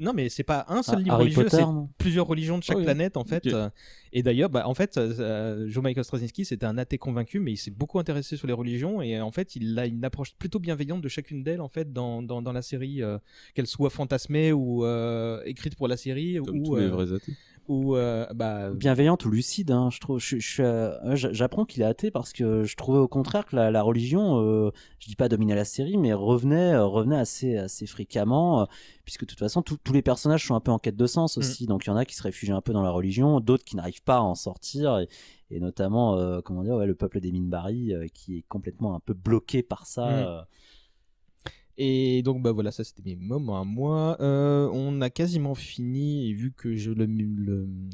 Non, mais c'est pas un seul livre Harry religieux, Potter, c'est non plusieurs religions de chaque oui. planète en fait. Ok. Et d'ailleurs, en fait, Joe Michael Straczynski, c'était un athée convaincu, mais il s'est beaucoup intéressé sur les religions et en fait, il a une approche plutôt bienveillante de chacune d'elles en fait dans la série, qu'elle soit fantasmée ou écrite pour la série Comme ou tous les vrais athées. ou Bienveillante ou lucide, hein, je trouve. J'apprends qu'il est athée parce que je trouvais au contraire que la religion, je dis pas dominer la série, mais revenait assez fréquemment, puisque de toute façon tous les personnages sont un peu en quête de sens aussi. Donc il y en a qui se réfugient un peu dans la religion, d'autres qui n'arrivent pas à en sortir, et notamment le peuple des Minbari qui est complètement un peu bloqué par ça. Et donc voilà, ça c'était mes moments à moi. On a quasiment fini et vu que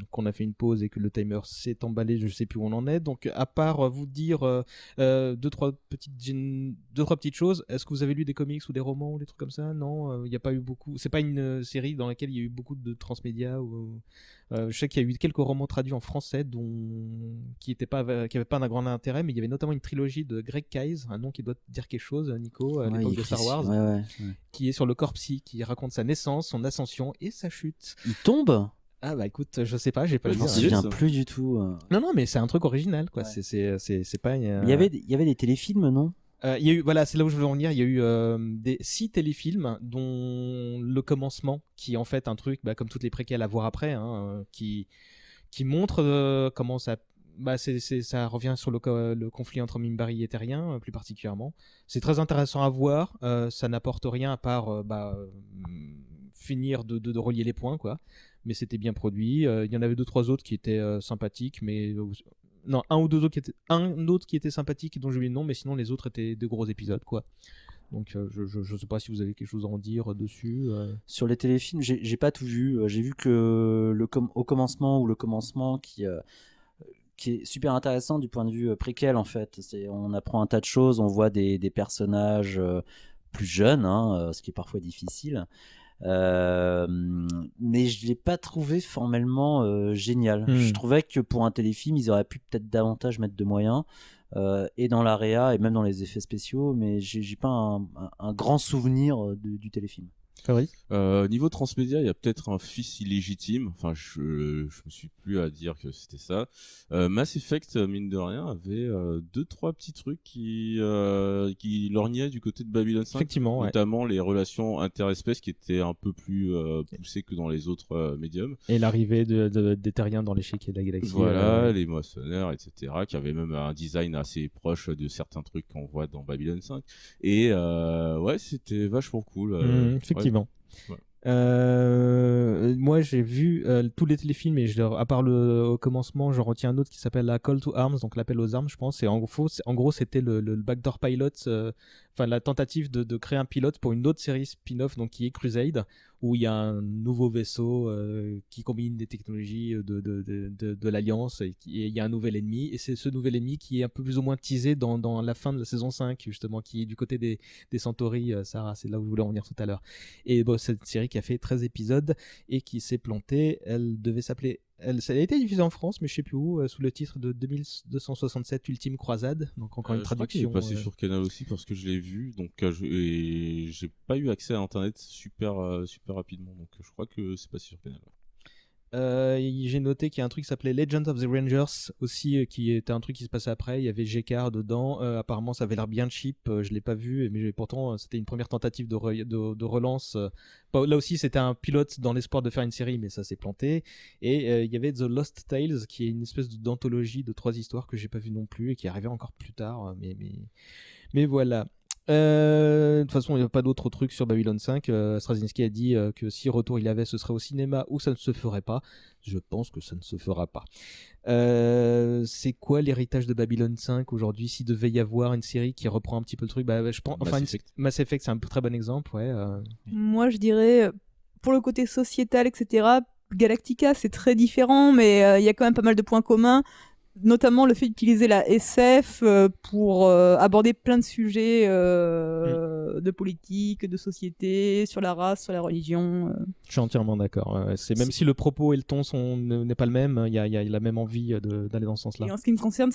qu'on a fait une pause et que le timer s'est emballé, je sais plus où on en est. Donc à part vous dire deux trois petites choses. Est-ce que vous avez lu des comics ou des romans ou des trucs comme ça? Non, il n'y a pas eu beaucoup. C'est pas une série dans laquelle il y a eu beaucoup de transmédia. Je sais qu'il y a eu quelques romans traduits en français qui n'avaient pas un grand intérêt, mais il y avait notamment une trilogie de Greg Keyes, un nom qui doit te dire quelque chose, Nico, à l'époque de Star Wars, qui est sur le corps psy, qui raconte sa naissance, son ascension et sa chute. Il tombe? Ah bah écoute, je sais pas, j'ai pas Je lu. m'en souviens plus du tout. Non, mais c'est un truc original, quoi. Ouais. C'est pas. Il y avait des téléfilms, non? Il y a eu, voilà, c'est là où je veux en venir. Il y a eu 6 téléfilms, dont Le Commencement, qui est en fait un truc, comme toutes les préquels à voir après, hein, qui montre comment ça. Ça revient sur le conflit entre Minbari et Terriens, plus particulièrement. C'est très intéressant à voir. Ça n'apporte rien à part finir de relier les points, quoi. Mais c'était bien produit. Il y en avait 2-3 autres qui étaient sympathiques, mais non, un autre qui était sympathique dont j'ai oublié le nom, mais sinon les autres étaient de gros épisodes, quoi. Donc je sais pas si vous avez quelque chose à en dire dessus. Sur les téléfilms, j'ai pas tout vu. J'ai vu que au commencement ou le commencement qui est super intéressant du point de vue préquel en fait. On apprend un tas de choses, on voit des personnages plus jeunes, hein, ce qui est parfois difficile. Mais je l'ai pas trouvé formellement génial. Je trouvais que pour un téléfilm ils auraient pu peut-être davantage mettre de moyens et dans la réa et même dans les effets spéciaux, mais j'ai pas un grand souvenir du téléfilm. Niveau transmédia, il y a peut-être un fils illégitime. Enfin, je me suis plus à dire que c'était ça. Mass Effect, mine de rien, avait 2-3 petits trucs qui lorgnaient du côté de Babylon 5. Effectivement, notamment les relations interespèces qui étaient un peu plus poussées que dans les autres médiums. Et l'arrivée des Terriens dans l'échiquier de la galaxie. Voilà, les moissonneurs, etc. Qui avaient même un design assez proche de certains trucs qu'on voit dans Babylon 5. Et c'était vachement cool. Effectivement. Ouais. Moi j'ai vu tous les téléfilms et à part au commencement j'en retiens un autre qui s'appelle la Call to Arms, donc l'appel aux armes je pense, et en gros c'était le backdoor pilot, la tentative de créer un pilote pour une autre série spin-off donc qui est Crusade, où il y a un nouveau vaisseau qui combine des technologies de l'Alliance et il y a un nouvel ennemi, et c'est ce nouvel ennemi qui est un peu plus ou moins teasé dans la fin de la saison 5 justement, qui est du côté des Centauri. Sarah, c'est là où je voulais en venir tout à l'heure. Et cette série qui a fait 13 épisodes et qui s'est plantée, elle devait s'appeler ça a été diffusé en France, mais je sais plus où, sous le titre de 2267 Ultime Croisade. Donc encore une traduction. Je crois qu'il est passé sur Canal aussi parce que je l'ai vu, donc j'ai pas eu accès à Internet super rapidement, donc je crois que c'est passé sur Canal. J'ai noté qu'il y a un truc qui s'appelait Legend of the Rangers aussi, qui était un truc qui se passait après. Il y avait Gekar dedans. Apparemment, ça avait l'air bien cheap. Je l'ai pas vu, mais pourtant c'était une première tentative de relance. Là aussi, c'était un pilote dans l'espoir de faire une série, mais ça s'est planté. Et il y avait The Lost Tales, qui est une espèce d'anthologie de 3 histoires que j'ai pas vu non plus et qui est arrivée encore plus tard. Mais voilà. De toute façon, il n'y a pas d'autres trucs sur Babylon 5. Straczynski a dit que si retour il avait, ce serait au cinéma ou ça ne se ferait pas. Je pense que ça ne se fera pas. C'est quoi l'héritage de Babylon 5 aujourd'hui? S'il devait y avoir une série qui reprend un petit peu le truc, je pense. Enfin, Mass Effect, c'est un très bon exemple, ouais. Moi, je dirais, pour le côté sociétal, etc., Galactica, c'est très différent, mais il y a quand même pas mal de points communs. notamment le fait d'utiliser la SF pour aborder plein de sujets de politique, de société, sur la race, sur la religion. Je suis entièrement d'accord. Même si le propos et le ton n'est pas le même, il y a la même envie d'aller dans ce sens-là. Et en ce qui me concerne,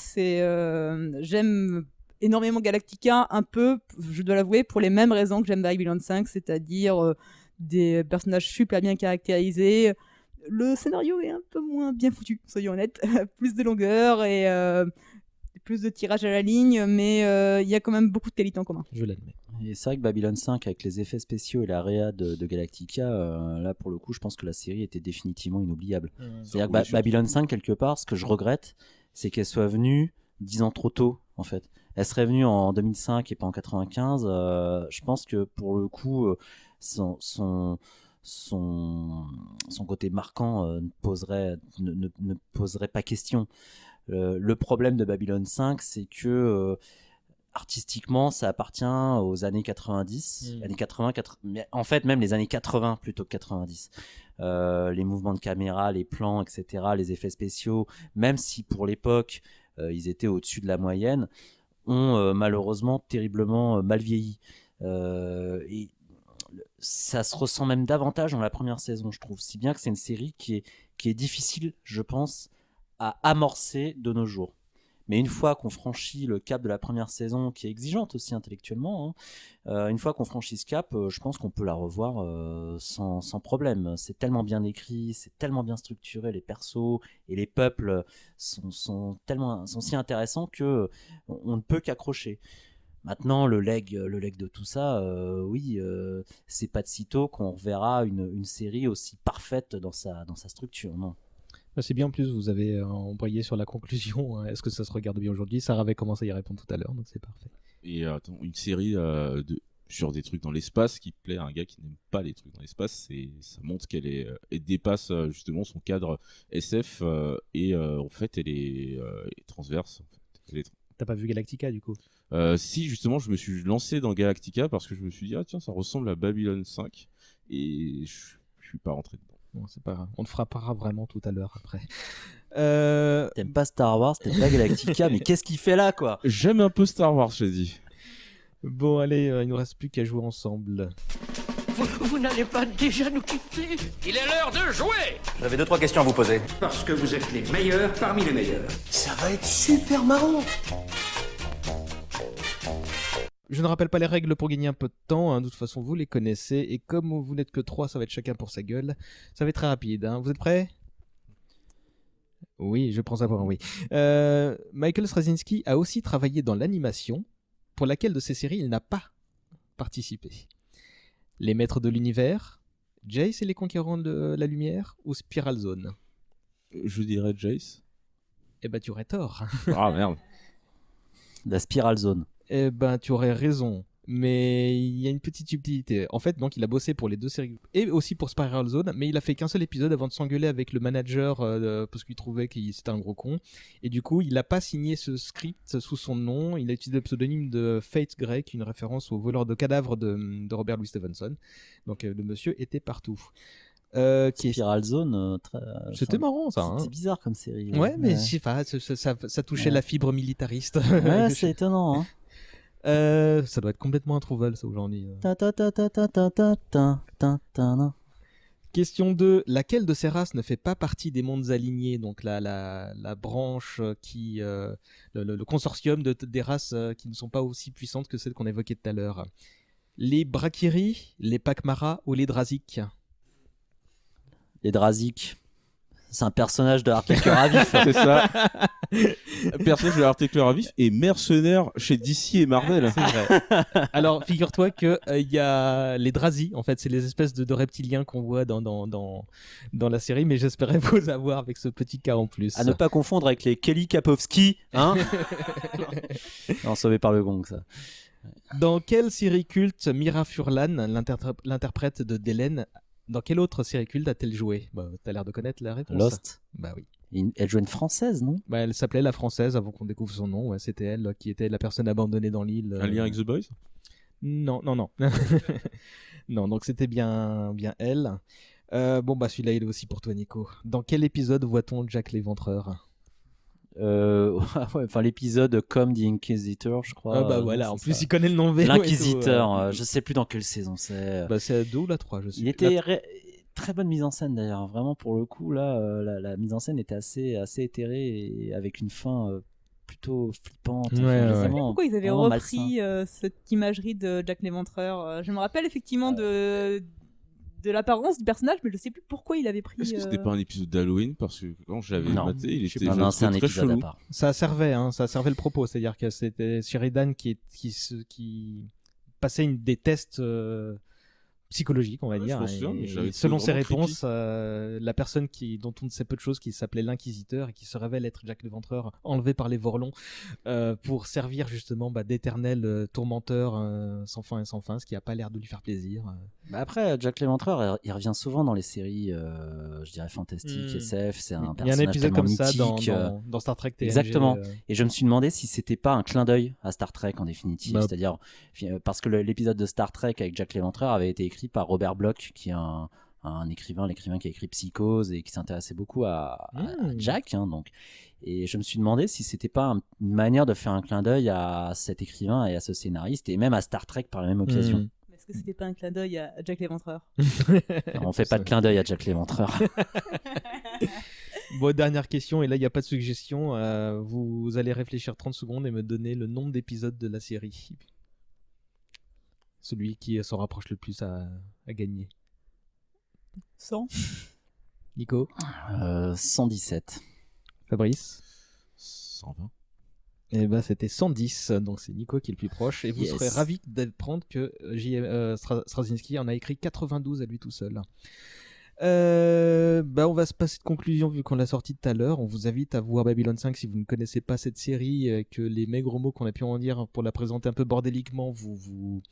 j'aime énormément Galactica, un peu, je dois l'avouer, pour les mêmes raisons que j'aime Babylon 5, c'est-à-dire des personnages super bien caractérisés. Le scénario est un peu moins bien foutu, soyons honnêtes. Plus de longueur et plus de tirage à la ligne, mais il y a quand même beaucoup de qualités en commun. Je l'admets. Et c'est vrai que Babylon 5, avec les effets spéciaux et la réa de Galactica, là pour le coup, je pense que la série était définitivement inoubliable. C'est-à-dire que Babylon 5, quelque part, ce que je regrette, c'est qu'elle soit venue 10 ans trop tôt, en fait. Elle serait venue en 2005 et pas en 95. Je pense que pour le coup, son côté marquant ne poserait pas question. Le problème de Babylon 5, c'est que artistiquement, ça appartient aux années 90, années 80, mais en fait même les années 80 plutôt que 90. Les mouvements de caméra, les plans, etc., les effets spéciaux, même si pour l'époque ils étaient au-dessus de la moyenne, ont malheureusement terriblement mal vieilli. Et ça se ressent même davantage dans la première saison, je trouve, si bien que c'est une série qui est difficile, je pense, à amorcer de nos jours. Mais une fois qu'on franchit le cap de la première saison, qui est exigeante aussi intellectuellement, une fois qu'on franchit ce cap, je pense qu'on peut la revoir sans problème. C'est tellement bien écrit, c'est tellement bien structuré, les persos et les peuples sont si intéressants que on ne peut qu'accrocher. Maintenant, le leg de tout ça, oui, c'est pas de sitôt qu'on reverra une série aussi parfaite dans sa structure, non. C'est bien, en plus, vous avez embrayé sur la conclusion. Est-ce que ça se regarde bien aujourd'hui? Sarah avait commencé à y répondre tout à l'heure, donc c'est parfait. Et attends, une série sur des trucs dans l'espace qui plaît à un gars qui n'aime pas les trucs dans l'espace, ça montre qu'elle dépasse justement son cadre SF et en fait, elle est transverse. En fait. T'as pas vu Galactica, du coup? Si, justement, je me suis lancé dans Galactica parce que je me suis dit, ah tiens, ça ressemble à Babylon 5 et je suis pas rentré dedans. Bon, c'est pas grave. On te frappera vraiment tout à l'heure après. T'aimes pas Star Wars, t'aimes pas Galactica, mais qu'est-ce qu'il fait là, quoi? J'aime un peu Star Wars, j'ai dit. Bon, allez, il nous reste plus qu'à jouer ensemble. Vous n'allez pas déjà nous quitter? Il est l'heure de jouer! J'avais 2-3 questions à vous poser. Parce que vous êtes les meilleurs parmi les meilleurs. Ça va être super marrant. Je ne rappelle pas les règles pour gagner un peu de temps, de toute façon vous les connaissez, et comme vous n'êtes que 3, ça va être chacun pour sa gueule. Ça va être très rapide, Vous êtes prêts? Oui, je pense avoir un oui. Michael Straczynski a aussi travaillé dans l'animation, pour laquelle de ces séries il n'a pas participé. Les Maîtres de l'Univers, Jace et les Conquérants de la Lumière, ou Spiral Zone? Je dirais Jace. Eh ben tu aurais tort. Ah merde. La Spiral Zone. Eh ben, tu aurais raison, mais il y a une petite subtilité. En fait, donc, il a bossé pour les 2 séries et aussi pour Spiral Zone, mais il a fait qu'un seul épisode avant de s'engueuler avec le manager parce qu'il trouvait que c'était un gros con. Et du coup, il n'a pas signé ce script sous son nom. Il a utilisé le pseudonyme de Fate Grey, qui est une référence au voleur de cadavres de Robert Louis Stevenson. Donc, le monsieur était partout. Spiral Zone, c'était marrant ça. C'était bizarre comme série. Ouais, mais je sais pas, ça touchait la fibre militariste. Ouais, c'est étonnant, hein. Ça doit être complètement introuvable ça aujourd'hui. Question 2. Laquelle de ces races ne fait pas partie des mondes alignés? Donc la branche qui... le consortium des races qui ne sont pas aussi puissantes que celles qu'on évoquait tout à l'heure. Les Brakiri, les Pakmara ou les Drazik? Les Drazik. C'est un personnage de Hartecœur à vif. C'est ça. Personnage de Hartecœur à vif et mercenaire chez DC et Marvel. C'est vrai. Alors, figure-toi que y a les Drazi, en fait, c'est les espèces de reptiliens qu'on voit dans la série, mais j'espérais vous avoir avec ce petit cas en plus. À ne pas confondre avec les Kelly Kapowski, hein. Non, sauvé par le gong, ça. Dans quelle série culte Mira Furlan, l'interprète de Delen, dans quelle autre série culte a-t-elle joué? T'as l'air de connaître la réponse. Lost. Bah oui. Elle jouait une française, non? Elle s'appelait La Française avant qu'on découvre son nom. Ouais, c'était elle qui était la personne abandonnée dans l'île. Un lien avec The Boys? Non. Non, donc c'était bien elle. Celui-là il est aussi pour toi, Nico. Dans quel épisode voit-on Jack l'Éventreur? Ouais, enfin l'épisode comme The Inquisitor, je crois. Ah bah voilà, en plus il connaît le nom VO. L'Inquisiteur, je sais plus dans quelle saison c'est. Bah c'est la 2 ou la 3, je sais. Il était très bonne mise en scène d'ailleurs, vraiment pour le coup là, la mise en scène était assez éthérée et avec une fin plutôt flippante. Pourquoi ils avaient repris cette imagerie de Jack l'Éventreur. Je me rappelle effectivement de l'apparence du personnage, mais je sais plus pourquoi il avait pris. Est-ce que c'était pas un épisode d'Halloween? Parce que quand je l'avais maté, il était c'est un très épisode chelou. à part. Ça servait le propos, c'est-à-dire que c'était Sheridan qui passait des tests psychologiques, on va dire. Et selon ses réponses, la personne dont on ne sait peu de choses, qui s'appelait l'Inquisiteur et qui se révèle être Jack l'Éventreur, enlevé par les Vorlons pour servir justement d'éternel tourmenteur sans fin et sans fin, ce qui n'a pas l'air de lui faire plaisir. Bah après, Jack l'Éventreur, il revient souvent dans les séries, je dirais fantastiques, SF. C'est un personnage. Il y a un épisode comme ça mythique, dans Star Trek TNG. Exactement. Et je me suis demandé si c'était pas un clin d'œil à Star Trek en définitive, c'est-à-dire parce que l'épisode de Star Trek avec Jack l'Éventreur avait été écrit par Robert Bloch, qui est un écrivain, l'écrivain qui a écrit Psychose et qui s'intéressait beaucoup à Jack. Donc. Et je me suis demandé si c'était pas une manière de faire un clin d'œil à cet écrivain et à ce scénariste et même à Star Trek par la même occasion. Est-ce que c'était pas un clin d'œil à Jack l'Éventreur? On fait pas de clin d'œil à Jack l'Éventreur. Bon, dernière question, et là il n'y a pas de suggestion. Vous allez réfléchir 30 secondes et me donner le nombre d'épisodes de la série. Celui qui s'en rapproche le plus à gagner. 100. Nico 117. Fabrice 120. Et bah c'était 110, donc c'est Nico qui est le plus proche. Et vous serez ravis d'apprendre que Straczynski en a écrit 92 à lui tout seul. On va se passer de conclusion vu qu'on l'a sorti tout à l'heure. On vous invite à voir Babylon 5 si vous ne connaissez pas cette série, que les maigres mots qu'on a pu en dire pour la présenter un peu bordéliquement vous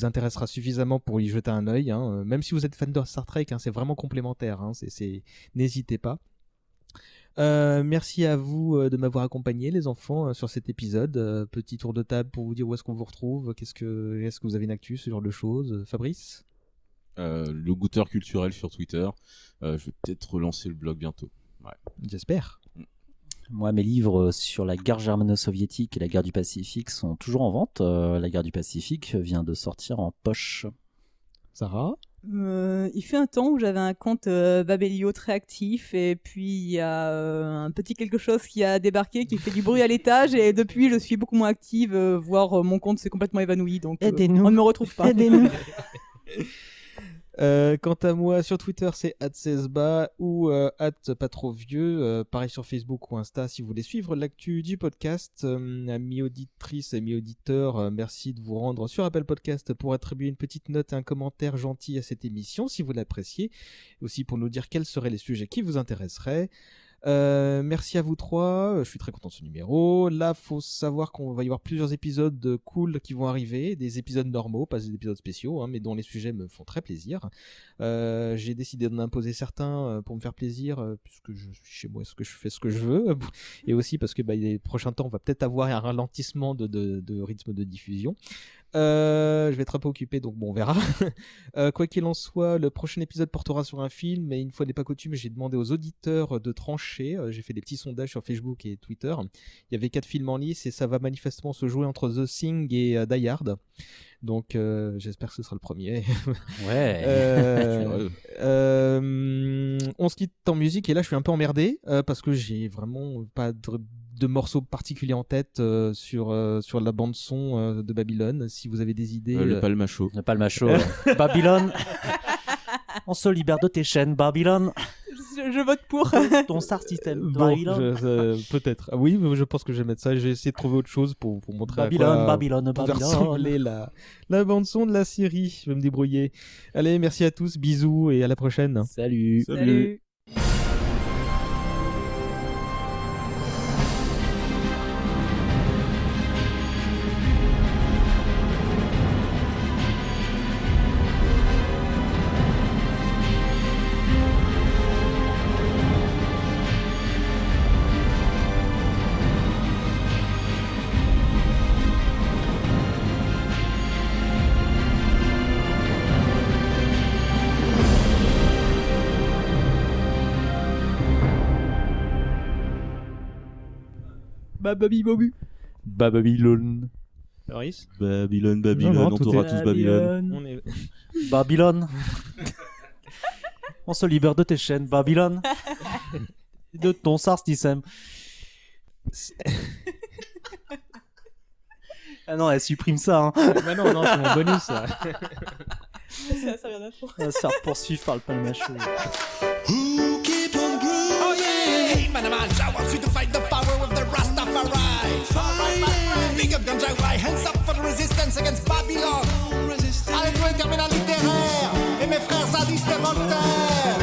intéressera suffisamment pour y jeter un œil. Même si vous êtes fan de Star Trek, c'est vraiment complémentaire. N'hésitez pas. Merci à vous de m'avoir accompagné les enfants sur cet épisode. Petit tour de table pour vous dire où est-ce qu'on vous retrouve, est-ce que vous avez une actu, ce genre de choses. Fabrice? Le goûteur culturel sur Twitter. Je vais peut-être relancer le blog bientôt. Ouais. J'espère. Moi, mes livres sur la guerre germano-soviétique et la guerre du Pacifique sont toujours en vente. La guerre du Pacifique vient de sortir en poche. Sarah? Il fait un temps où j'avais un compte Babelio très actif et puis il y a un petit quelque chose qui a débarqué, qui fait du bruit à l'étage et depuis je suis beaucoup moins active, voire mon compte s'est complètement évanoui, donc on ne me retrouve pas. Aidez-nous. Quant à moi, sur Twitter, c'est @csba ou @patrovieux. Pareil sur Facebook ou Insta si vous voulez suivre l'actu du podcast. Amis auditrices, amis auditeurs, merci de vous rendre sur Apple Podcast pour attribuer une petite note et un commentaire gentil à cette émission si vous l'appréciez. Aussi pour nous dire quels seraient les sujets qui vous intéresseraient. Merci à vous trois, je suis très content de ce numéro. Là, faut savoir qu'on va y avoir plusieurs épisodes cool qui vont arriver, des épisodes normaux, pas des épisodes spéciaux, mais dont les sujets me font très plaisir. J'ai décidé d'en imposer certains pour me faire plaisir, puisque je suis chez moi, je fais ce que je veux, et aussi parce que les prochains temps, on va peut-être avoir un ralentissement de rythme de diffusion. Je vais être un peu occupé, donc bon, on verra. Quoi qu'il en soit, le prochain épisode portera sur un film, mais une fois n'est pas coutume, j'ai demandé aux auditeurs de trancher. J'ai fait des petits sondages sur Facebook et Twitter. Il y avait 4 films en lice et ça va manifestement se jouer entre The Thing et Die Hard. Donc j'espère que ce sera le premier. Ouais. On se quitte en musique et là je suis un peu emmerdé parce que j'ai vraiment pas de morceaux particuliers en tête sur la bande son de Babylone. Si vous avez des idées, le Palmacho. Le Palmacho. Babylone. On se libère de tes chaînes, Babylone. Je vote pour. Ton Star System. Bon, peut-être. Ah oui, je pense que je vais mettre ça. Je vais essayer de trouver autre chose pour montrer Babylone, pouvait ressembler la bande son de la série. Je vais me débrouiller. Allez, merci à tous, bisous et à la prochaine. Salut. Salut. Babylone. Loris Babylone, Non, non, on tout t'aura est- tous Babylone. On est... Babylone. On se libère de tes chaînes, Babylone. De ton sars Dissem. Ah non, elle supprime ça. Hein. Bah non, non, c'est mon bonus. Ça. Ça rien à foutre. On va se faire poursuivre par le palmachot. Who keep on grooving? Oh yeah! Hey man, I want you to fight the power of the Rastafari. Big up Ganja Wai, hands up for the resistance against Babylon. Allez toi les terminales littéraires et mes frères sadistes et Voltaire.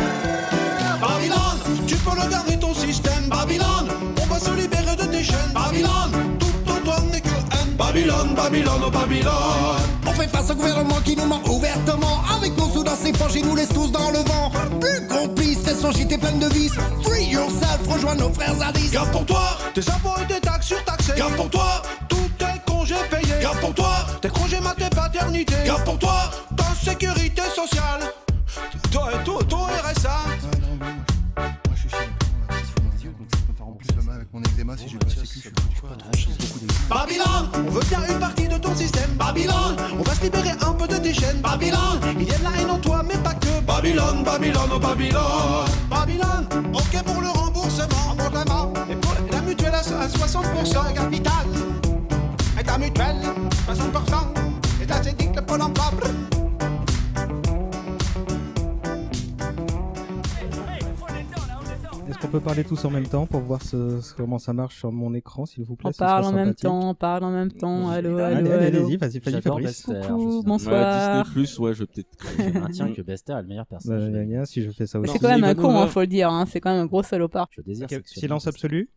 Babylone, tu peux le garder ton système. Babylone, on va se libérer de tes chaînes. Babylone, tout Antoine n'est que haine. Babylone, Babylone, oh Babylone. On fait face au gouvernement qui nous ment ouvertement. Avec nos sous dans ses poches, il nous laisse tous dans le vent. Plus complice, tes sociétés pleines de vices. Free yourself, rejoins nos frères zadistes. Garde pour toi tes impôts et tes taxes surtaxées. Garde pour toi tous tes congés payés. Garde pour toi tes congés mat et paternité. Garde pour toi ta sécurité sociale. Ton RSA. Moi je suis chez les plans, donc ça peut me faire en plus le mal avec mon eczéma si j'ai pas la sécu. Babylone, on veut bien une partie de ton système. Babylone, on va se libérer un peu de tes chaînes. Babylone, il y a de la haine en toi, mais pas que. Babylone, Babylone, oh Babylone. Babylone, ok pour le remboursement. Et pour la mutuelle à 60%, capital. Et ta mutuelle, 60%. Et ta sédique, le pôle emploi. Est-ce qu'on peut parler tous en même temps pour voir comment ça marche sur mon écran, s'il vous plaît? On parle en même temps, allô, allô, allez-y, vas-y, Fabrice. Coucou, bonsoir. Disney+, ouais, je vais peut-être... Je maintiens que Bester est le meilleur personnage. Si je fais ça aussi. C'est quand même un con, faut le dire, hein. C'est quand même un gros salopard. Je désire Silence absolu.